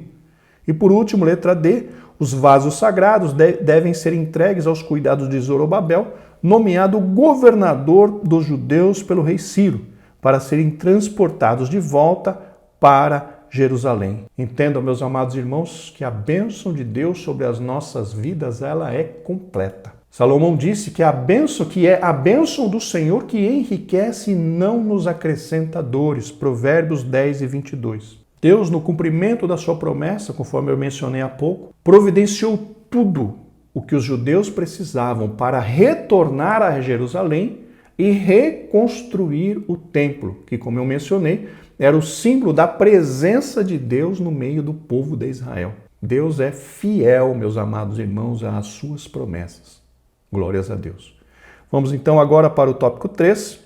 E por último, letra D. Os vasos sagrados devem ser entregues aos cuidados de Zorobabel, nomeado governador dos judeus pelo rei Ciro, para serem transportados de volta para Jerusalém. Entendam, meus amados irmãos, que a bênção de Deus sobre as nossas vidas, ela é completa. Salomão disse que a bênção, que é a bênção do Senhor que enriquece e não nos acrescenta dores. Provérbios 10 e 22. Deus, no cumprimento da sua promessa, conforme eu mencionei há pouco, providenciou tudo o que os judeus precisavam para retornar a Jerusalém e reconstruir o templo, que, como eu mencionei, era o símbolo da presença de Deus no meio do povo de Israel. Deus é fiel, meus amados irmãos, às suas promessas. Glórias a Deus. Vamos então agora para o tópico 3.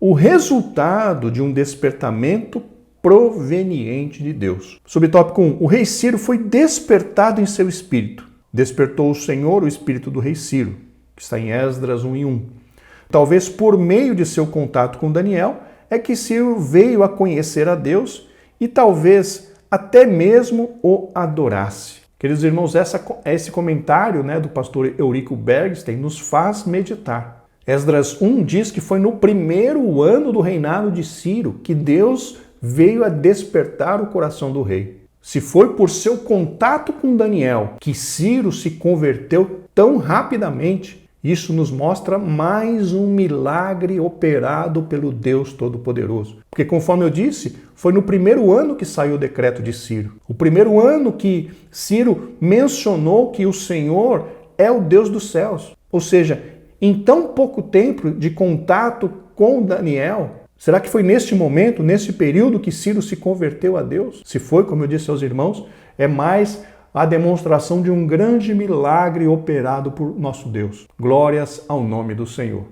O resultado de um despertamento proveniente de Deus. Subtópico 1. O rei Ciro foi despertado em seu espírito. Despertou o Senhor o espírito do rei Ciro, que está em Esdras 1 e 1. Talvez por meio de seu contato com Daniel, é que Ciro veio a conhecer a Deus e talvez até mesmo o adorasse. Queridos irmãos, esse comentário do pastor Eurico Bergstein nos faz meditar. Esdras 1 diz que foi no primeiro ano do reinado de Ciro que Deus veio a despertar o coração do rei. Se foi por seu contato com Daniel que Ciro se converteu tão rapidamente, isso nos mostra mais um milagre operado pelo Deus Todo-Poderoso. Porque, conforme eu disse, foi no primeiro ano que saiu o decreto de Ciro. O primeiro ano que Ciro mencionou que o Senhor é o Deus dos céus. Ou seja, em tão pouco tempo de contato com Daniel, será que foi neste momento, nesse período, que Ciro se converteu a Deus? Se foi, como eu disse aos irmãos, é mais a demonstração de um grande milagre operado por nosso Deus. Glórias ao nome do Senhor.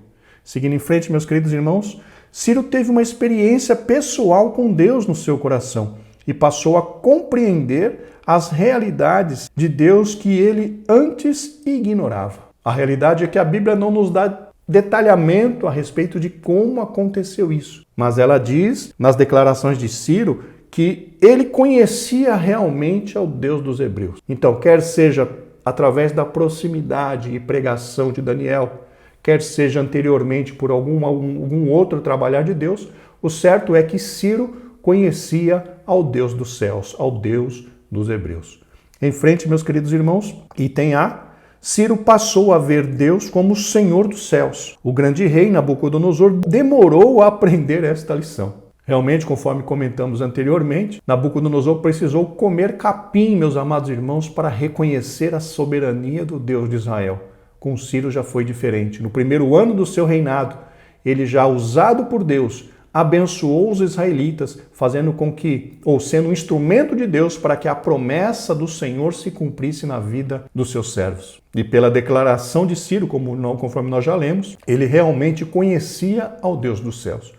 Seguindo em frente, meus queridos irmãos, Ciro teve uma experiência pessoal com Deus no seu coração e passou a compreender as realidades de Deus que ele antes ignorava. A realidade é que a Bíblia não nos dá detalhamento a respeito de como aconteceu isso, mas ela diz, nas declarações de Ciro, que ele conhecia realmente ao Deus dos hebreus. Então, quer seja através da proximidade e pregação de Daniel, quer seja anteriormente por algum outro trabalhar de Deus, o certo é que Ciro conhecia ao Deus dos céus, ao Deus dos hebreus. Em frente, meus queridos irmãos, item A, Ciro passou a ver Deus como o Senhor dos céus. O grande rei Nabucodonosor demorou a aprender esta lição. Realmente, conforme comentamos anteriormente, Nabucodonosor precisou comer capim, meus amados irmãos, para reconhecer a soberania do Deus de Israel. Com Ciro já foi diferente. No primeiro ano do seu reinado, ele já usado por Deus, abençoou os israelitas, fazendo com que, ou sendo um instrumento de Deus para que a promessa do Senhor se cumprisse na vida dos seus servos. E pela declaração de Ciro, conforme nós já lemos, ele realmente conhecia ao Deus dos céus.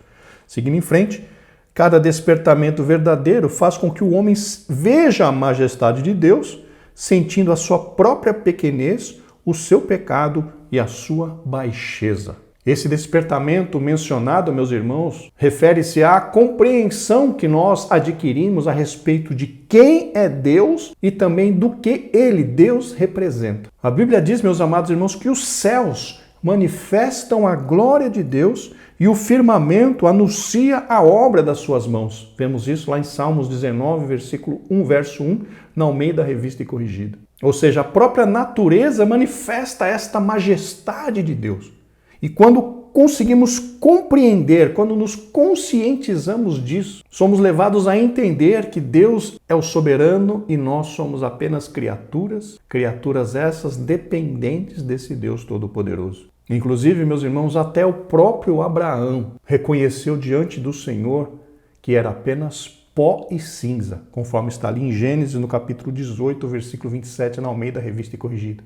Seguindo em frente, cada despertamento verdadeiro faz com que o homem veja a majestade de Deus, sentindo a sua própria pequenez, o seu pecado e a sua baixeza. Esse despertamento mencionado, meus irmãos, refere-se à compreensão que nós adquirimos a respeito de quem é Deus e também do que ele, Deus, representa. A Bíblia diz, meus amados irmãos, que os céus manifestam a glória de Deus e o firmamento anuncia a obra das suas mãos. Vemos isso lá em Salmos 19, versículo 1, verso 1, na Almeida Revista e Corrigida. Ou seja, a própria natureza manifesta esta majestade de Deus. E quando conseguimos compreender, quando nos conscientizamos disso, somos levados a entender que Deus é o soberano e nós somos apenas criaturas essas dependentes desse Deus Todo-Poderoso. Inclusive, meus irmãos, até o próprio Abraão reconheceu diante do Senhor que era apenas pó e cinza, conforme está ali em Gênesis, no capítulo 18, versículo 27, na Almeida Revista e Corrigida.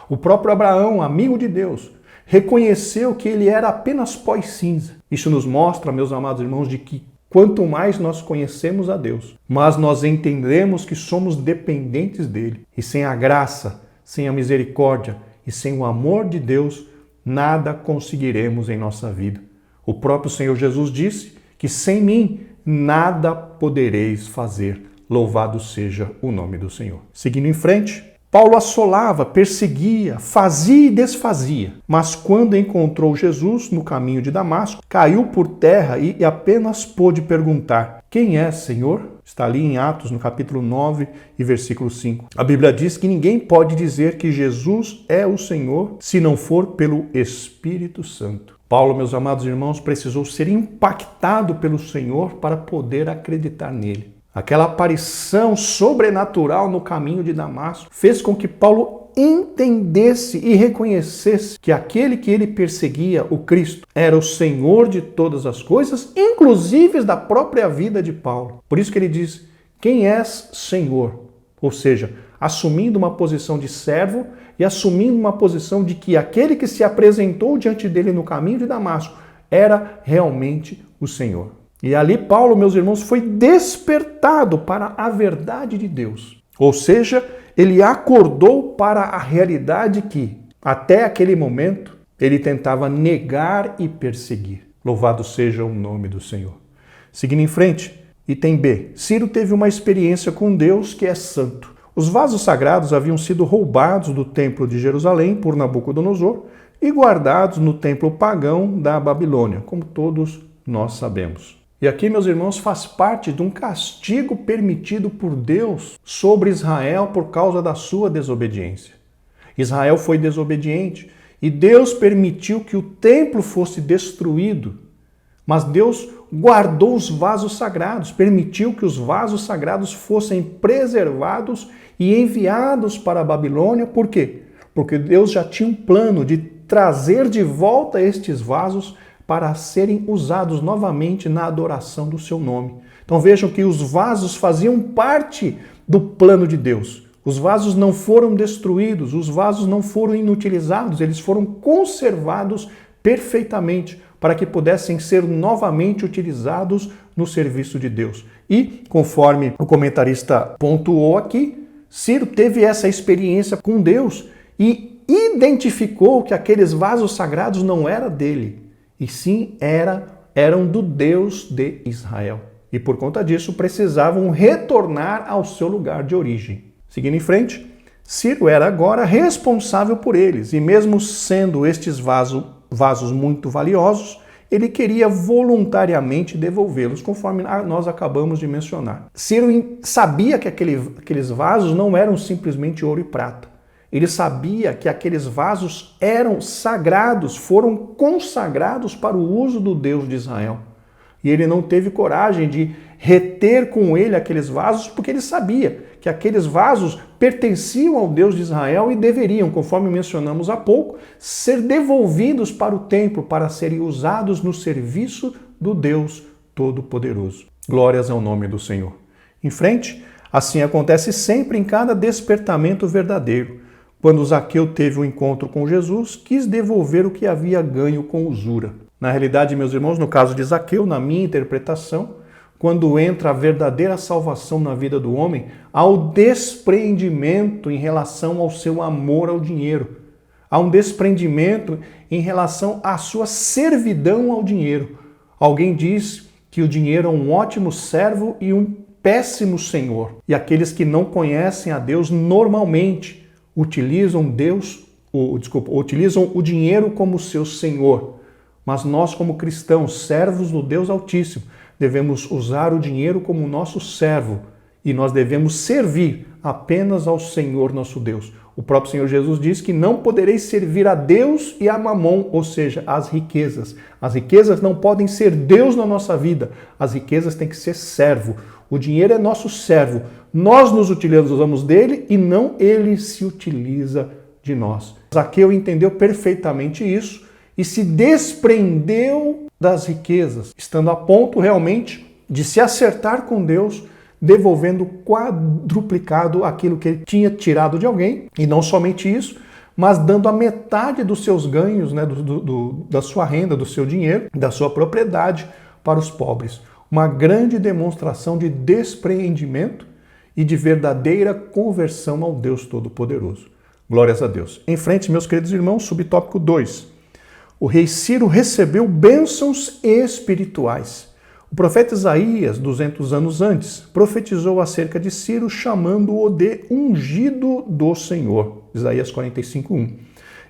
O próprio Abraão, amigo de Deus, reconheceu que ele era apenas pó e cinza. Isso nos mostra, meus amados irmãos, de que quanto mais nós conhecemos a Deus, mas nós entendemos que somos dependentes dele. E sem a graça, sem a misericórdia e sem o amor de Deus, nada conseguiremos em nossa vida. O próprio Senhor Jesus disse que sem mim nada podereis fazer. Louvado seja o nome do Senhor. Seguindo em frente, Paulo assolava, perseguia, fazia e desfazia. Mas quando encontrou Jesus no caminho de Damasco, caiu por terra e apenas pôde perguntar: quem é, Senhor? Está ali em Atos, no capítulo 9 e versículo 5. A Bíblia diz que ninguém pode dizer que Jesus é o Senhor se não for pelo Espírito Santo. Paulo, meus amados irmãos, precisou ser impactado pelo Senhor para poder acreditar nele. Aquela aparição sobrenatural no caminho de Damasco fez com que Paulo entendesse e reconhecesse que aquele que ele perseguia, o Cristo, era o Senhor de todas as coisas, inclusive da própria vida de Paulo. Por isso que ele diz: quem és, Senhor? Ou seja, assumindo uma posição de servo e assumindo uma posição de que aquele que se apresentou diante dele no caminho de Damasco era realmente o Senhor. E ali Paulo, meus irmãos, foi despertado para a verdade de Deus. Ou seja, ele acordou para a realidade que, até aquele momento, ele tentava negar e perseguir. Louvado seja o nome do Senhor. Seguindo em frente, item B. Ciro teve uma experiência com Deus que é santo. Os vasos sagrados haviam sido roubados do templo de Jerusalém por Nabucodonosor e guardados no templo pagão da Babilônia, como todos nós sabemos. E aqui, meus irmãos, faz parte de um castigo permitido por Deus sobre Israel por causa da sua desobediência. Israel foi desobediente e Deus permitiu que o templo fosse destruído. Mas Deus guardou os vasos sagrados, permitiu que os vasos sagrados fossem preservados e enviados para a Babilônia. Por quê? Porque Deus já tinha um plano de trazer de volta estes vasos para serem usados novamente na adoração do seu nome. Então vejam que os vasos faziam parte do plano de Deus. Os vasos não foram destruídos, os vasos não foram inutilizados, eles foram conservados perfeitamente para que pudessem ser novamente utilizados no serviço de Deus. E, conforme o comentarista pontuou aqui, Ciro teve essa experiência com Deus e identificou que aqueles vasos sagrados não eram dele, e sim eram do Deus de Israel. E por conta disso precisavam retornar ao seu lugar de origem. Seguindo em frente, Ciro era agora responsável por eles, e mesmo sendo estes vasos muito valiosos, ele queria voluntariamente devolvê-los, conforme nós acabamos de mencionar. Ciro sabia que aqueles vasos não eram simplesmente ouro e prata. Ele sabia que aqueles vasos eram sagrados, foram consagrados para o uso do Deus de Israel. E ele não teve coragem de reter com ele aqueles vasos, porque ele sabia que aqueles vasos pertenciam ao Deus de Israel e deveriam, conforme mencionamos há pouco, ser devolvidos para o templo para serem usados no serviço do Deus Todo-Poderoso. Glórias ao nome do Senhor. Em frente, assim acontece sempre em cada despertamento verdadeiro. Quando Zaqueu teve um encontro com Jesus, quis devolver o que havia ganho com usura. Na realidade, meus irmãos, no caso de Zaqueu, na minha interpretação, quando entra a verdadeira salvação na vida do homem, há o despreendimento em relação ao seu amor ao dinheiro. Há um desprendimento em relação à sua servidão ao dinheiro. Alguém diz que o dinheiro é um ótimo servo e um péssimo senhor. E aqueles que não conhecem a Deus normalmente utilizam o dinheiro como seu senhor. Mas nós, como cristãos, servos do Deus Altíssimo, devemos usar o dinheiro como nosso servo e nós devemos servir apenas ao Senhor nosso Deus. O próprio Senhor Jesus diz que não podereis servir a Deus e a Mamon, ou seja, as riquezas. As riquezas não podem ser Deus na nossa vida, as riquezas têm que ser servo. O dinheiro é nosso servo. Nós nos utilizamos dele e não ele se utiliza de nós. Zaqueu entendeu perfeitamente isso e se desprendeu das riquezas, estando a ponto realmente de se acertar com Deus, devolvendo quadruplicado aquilo que ele tinha tirado de alguém. E não somente isso, mas dando a metade dos seus ganhos, né, da sua renda, do seu dinheiro, da sua propriedade para os pobres. Uma grande demonstração de despreendimento e de verdadeira conversão ao Deus Todo-Poderoso. Glórias a Deus. Em frente, meus queridos irmãos, subtópico 2. o rei Ciro recebeu bênçãos espirituais. O profeta Isaías, 200 anos antes, profetizou acerca de Ciro, chamando-o de ungido do Senhor. Isaías 45:1.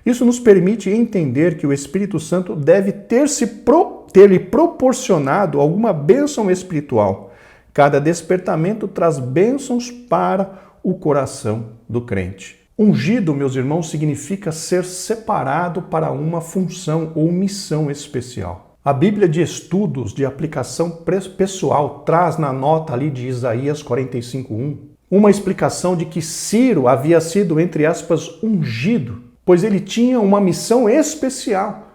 Isso nos permite entender que o Espírito Santo deve ter-lhe proporcionado alguma bênção espiritual. Cada despertamento traz bênçãos para o coração do crente. Ungido, meus irmãos, significa ser separado para uma função ou missão especial. A Bíblia de Estudos de Aplicação Pessoal traz na nota ali de Isaías 45:1 uma explicação de que Ciro havia sido, entre aspas, ungido, pois ele tinha uma missão especial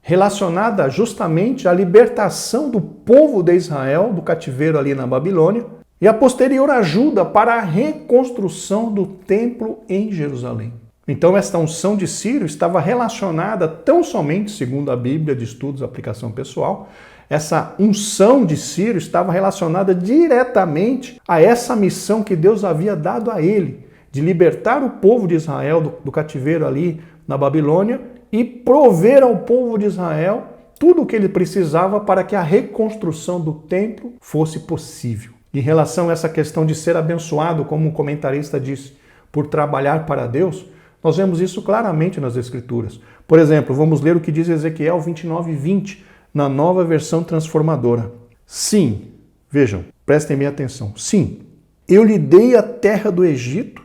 relacionada justamente à libertação do povo de Israel do cativeiro ali na Babilônia e a posterior ajuda para a reconstrução do templo em Jerusalém. Então esta unção de Ciro estava relacionada tão somente, segundo a Bíblia de Estudos, Aplicação Pessoal, essa unção de Ciro estava relacionada diretamente a essa missão que Deus havia dado a ele, de libertar o povo de Israel do cativeiro ali na Babilônia e prover ao povo de Israel tudo o que ele precisava para que a reconstrução do templo fosse possível. Em relação a essa questão de ser abençoado, como o comentarista disse, por trabalhar para Deus, nós vemos isso claramente nas Escrituras. Por exemplo, vamos ler o que diz Ezequiel 29:20, na Nova Versão Transformadora. Sim, vejam, prestem bem atenção. Sim, eu lhe dei a terra do Egito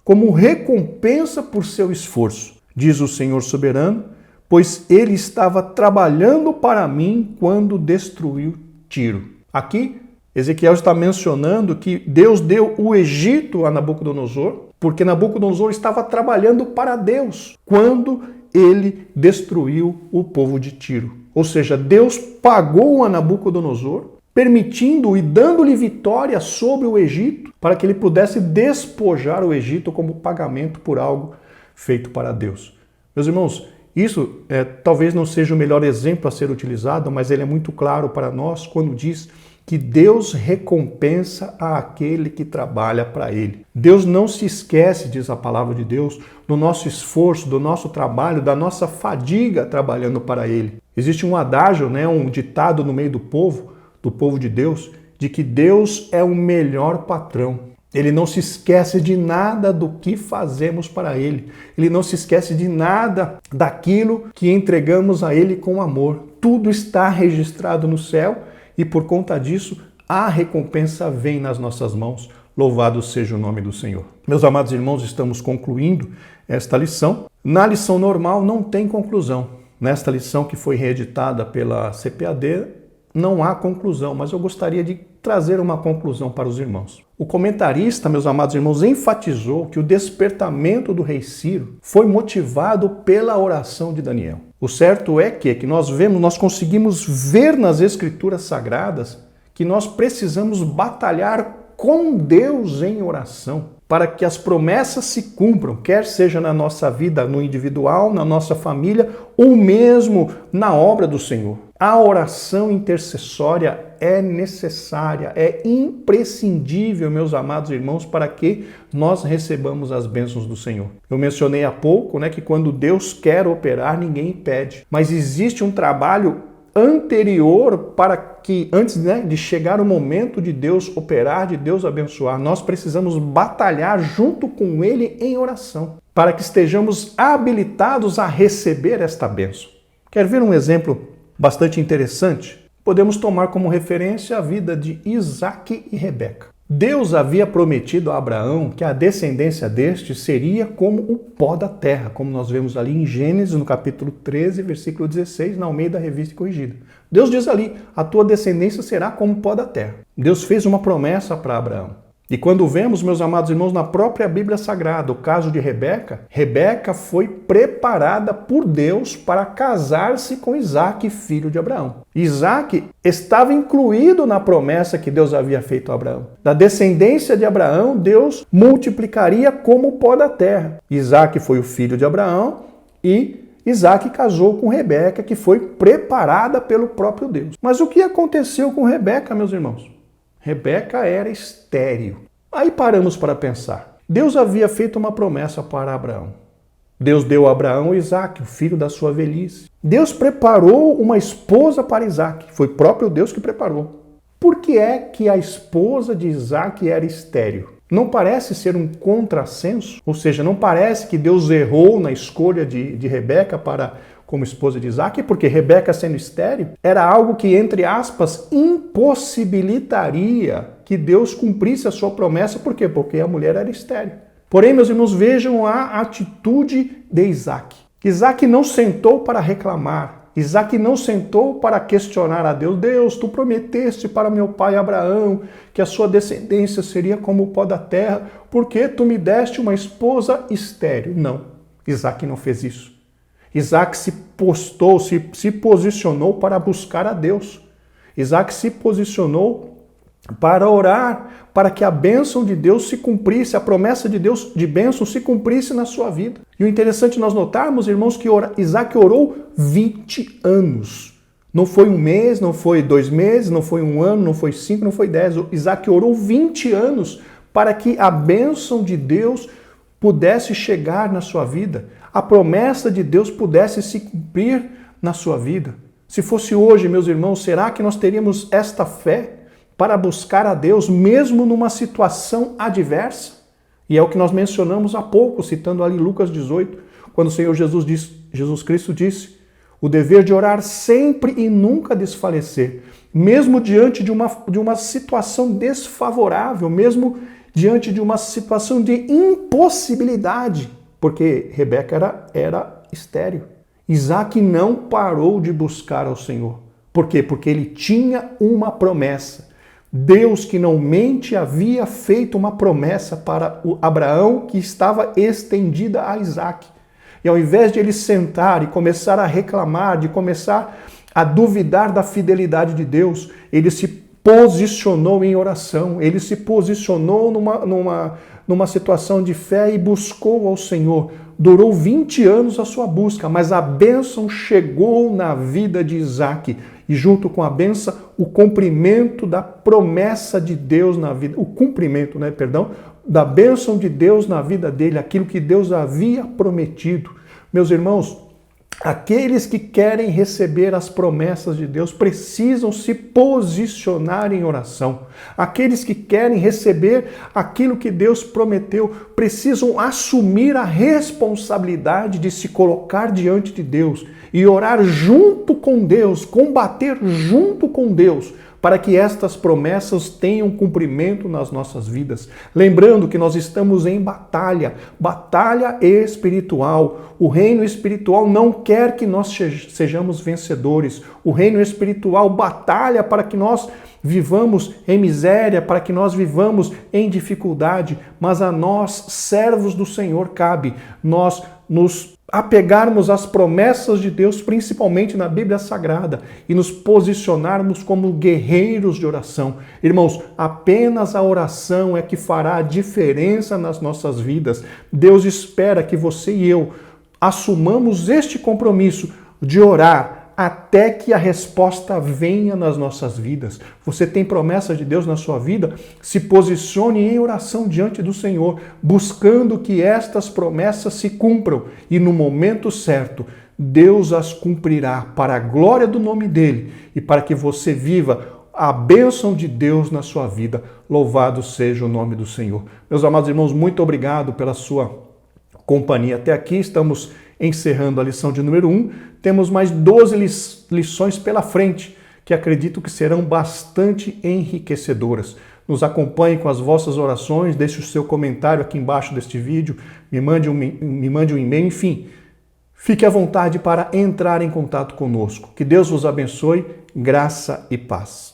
como recompensa por seu esforço, diz o Senhor soberano, pois ele estava trabalhando para mim quando destruiu Tiro. Aqui, Ezequiel está mencionando que Deus deu o Egito a Nabucodonosor, porque Nabucodonosor estava trabalhando para Deus quando ele destruiu o povo de Tiro. Ou seja, Deus pagou a Nabucodonosor, permitindo e dando-lhe vitória sobre o Egito, para que ele pudesse despojar o Egito como pagamento por algo feito para Deus. Meus irmãos, isso talvez não seja o melhor exemplo a ser utilizado, mas ele é muito claro para nós quando diz que Deus recompensa aquele que trabalha para Ele. Deus não se esquece, diz a palavra de Deus, do nosso esforço, do nosso trabalho, da nossa fadiga trabalhando para Ele. Existe um adágio, um ditado no meio do povo de Deus, de que Deus é o melhor patrão. Ele não se esquece de nada do que fazemos para Ele. Ele não se esquece de nada daquilo que entregamos a Ele com amor. Tudo está registrado no céu e por conta disso a recompensa vem nas nossas mãos. Louvado seja o nome do Senhor. Meus amados irmãos, estamos concluindo esta lição. Na lição normal não tem conclusão. Nesta lição que foi reeditada pela CPAD, não há conclusão, mas eu gostaria de trazer uma conclusão para os irmãos. O comentarista, meus amados irmãos, enfatizou que o despertamento do rei Ciro foi motivado pela oração de Daniel. O certo é que nós conseguimos ver nas Escrituras Sagradas que nós precisamos batalhar com Deus em oração para que as promessas se cumpram, quer seja na nossa vida, no individual, na nossa família ou mesmo na obra do Senhor. A oração intercessória é necessária, é imprescindível, meus amados irmãos, para que nós recebamos as bênçãos do Senhor. Eu mencionei há pouco, que quando Deus quer operar, ninguém impede. Mas existe um trabalho anterior para que, antes de chegar o momento de Deus operar, de Deus abençoar, nós precisamos batalhar junto com Ele em oração, para que estejamos habilitados a receber esta bênção. Quer ver um exemplo bastante interessante? Podemos tomar como referência a vida de Isaque e Rebeca. Deus havia prometido a Abraão que a descendência deste seria como o pó da terra, como nós vemos ali em Gênesis, no capítulo 13, versículo 16, na Almeida Revista e Corrigida. Deus diz ali, a tua descendência será como o pó da terra. Deus fez uma promessa para Abraão. E quando vemos, meus amados irmãos, na própria Bíblia Sagrada, o caso de Rebeca, Rebeca foi preparada por Deus para casar-se com Isaque, filho de Abraão. Isaque estava incluído na promessa que Deus havia feito a Abraão. Da descendência de Abraão, Deus multiplicaria como o pó da terra. Isaque foi o filho de Abraão e Isaque casou com Rebeca, que foi preparada pelo próprio Deus. Mas o que aconteceu com Rebeca, meus irmãos? Rebeca era estéril. Aí paramos para pensar. Deus havia feito uma promessa para Abraão. Deus deu a Abraão Isaque, o filho da sua velhice. Deus preparou uma esposa para Isaque. Foi o próprio Deus que preparou. Por que é que a esposa de Isaque era estéril? Não parece ser um contrassenso? Ou seja, não parece que Deus errou na escolha de Rebeca como esposa de Isaque? Porque Rebeca, sendo estéril, era algo que, entre aspas, impossibilitaria que Deus cumprisse a sua promessa. Por quê? Porque a mulher era estéril. Porém, meus irmãos, vejam a atitude de Isaque. Isaque não sentou para reclamar. Isaque não sentou para questionar a Deus. Deus, tu prometeste para meu pai Abraão que a sua descendência seria como o pó da terra, porque tu me deste uma esposa estéril. Não, Isaque não fez isso. Isaque se posicionou para buscar a Deus. Isaque se posicionou para orar, para que a bênção de Deus se cumprisse, a promessa de Deus de bênção se cumprisse na sua vida. E o interessante nós notarmos, irmãos, que Isaque orou 20 anos. Não foi um mês, não foi 2 meses, não foi 1 ano, não foi 5, não foi 10. Isaque orou 20 anos para que a bênção de Deus pudesse chegar na sua vida, a promessa de Deus pudesse se cumprir na sua vida. Se fosse hoje, meus irmãos, será que nós teríamos esta fé para buscar a Deus mesmo numa situação adversa? E é o que nós mencionamos há pouco, citando ali Lucas 18, quando o Senhor Jesus Cristo disse: o dever de orar sempre e nunca desfalecer, mesmo diante de uma situação desfavorável, mesmo diante de uma situação de impossibilidade, porque Rebeca era estéril. Isaque não parou de buscar ao Senhor. Por quê? Porque ele tinha uma promessa. Deus, que não mente, havia feito uma promessa para Abraão que estava estendida a Isaque. E ao invés de ele sentar e começar a reclamar, de começar a duvidar da fidelidade de Deus, ele se posicionou em oração, ele se posicionou numa situação de fé e buscou ao Senhor. Durou 20 anos a sua busca, mas a bênção chegou na vida de Isaque. E junto com a bênção, o cumprimento da promessa de Deus na vida, da bênção de Deus na vida dele, aquilo que Deus havia prometido. Meus irmãos, aqueles que querem receber as promessas de Deus precisam se posicionar em oração. Aqueles que querem receber aquilo que Deus prometeu precisam assumir a responsabilidade de se colocar diante de Deus e orar junto com Deus, combater junto com Deus, para que estas promessas tenham cumprimento nas nossas vidas. Lembrando que nós estamos em batalha espiritual. O reino espiritual não quer que nós sejamos vencedores. O reino espiritual batalha para que nós vivamos em miséria, para que nós vivamos em dificuldade, mas a nós, servos do Senhor, cabe nós nos apegarmos às promessas de Deus, principalmente na Bíblia Sagrada, e nos posicionarmos como guerreiros de oração. Irmãos, apenas a oração é que fará a diferença nas nossas vidas. Deus espera que você e eu assumamos este compromisso de orar até que a resposta venha nas nossas vidas. Você tem promessa de Deus na sua vida? Se posicione em oração diante do Senhor, buscando que estas promessas se cumpram. E no momento certo, Deus as cumprirá para a glória do nome dEle e para que você viva a bênção de Deus na sua vida. Louvado seja o nome do Senhor. Meus amados irmãos, muito obrigado pela sua companhia até aqui. Estamos encerrando a lição de número 1. Temos mais 12 lições pela frente, que acredito que serão bastante enriquecedoras. Nos acompanhe com as vossas orações, deixe o seu comentário aqui embaixo deste vídeo, me mande um e-mail, enfim. Fique à vontade para entrar em contato conosco. Que Deus vos abençoe, graça e paz.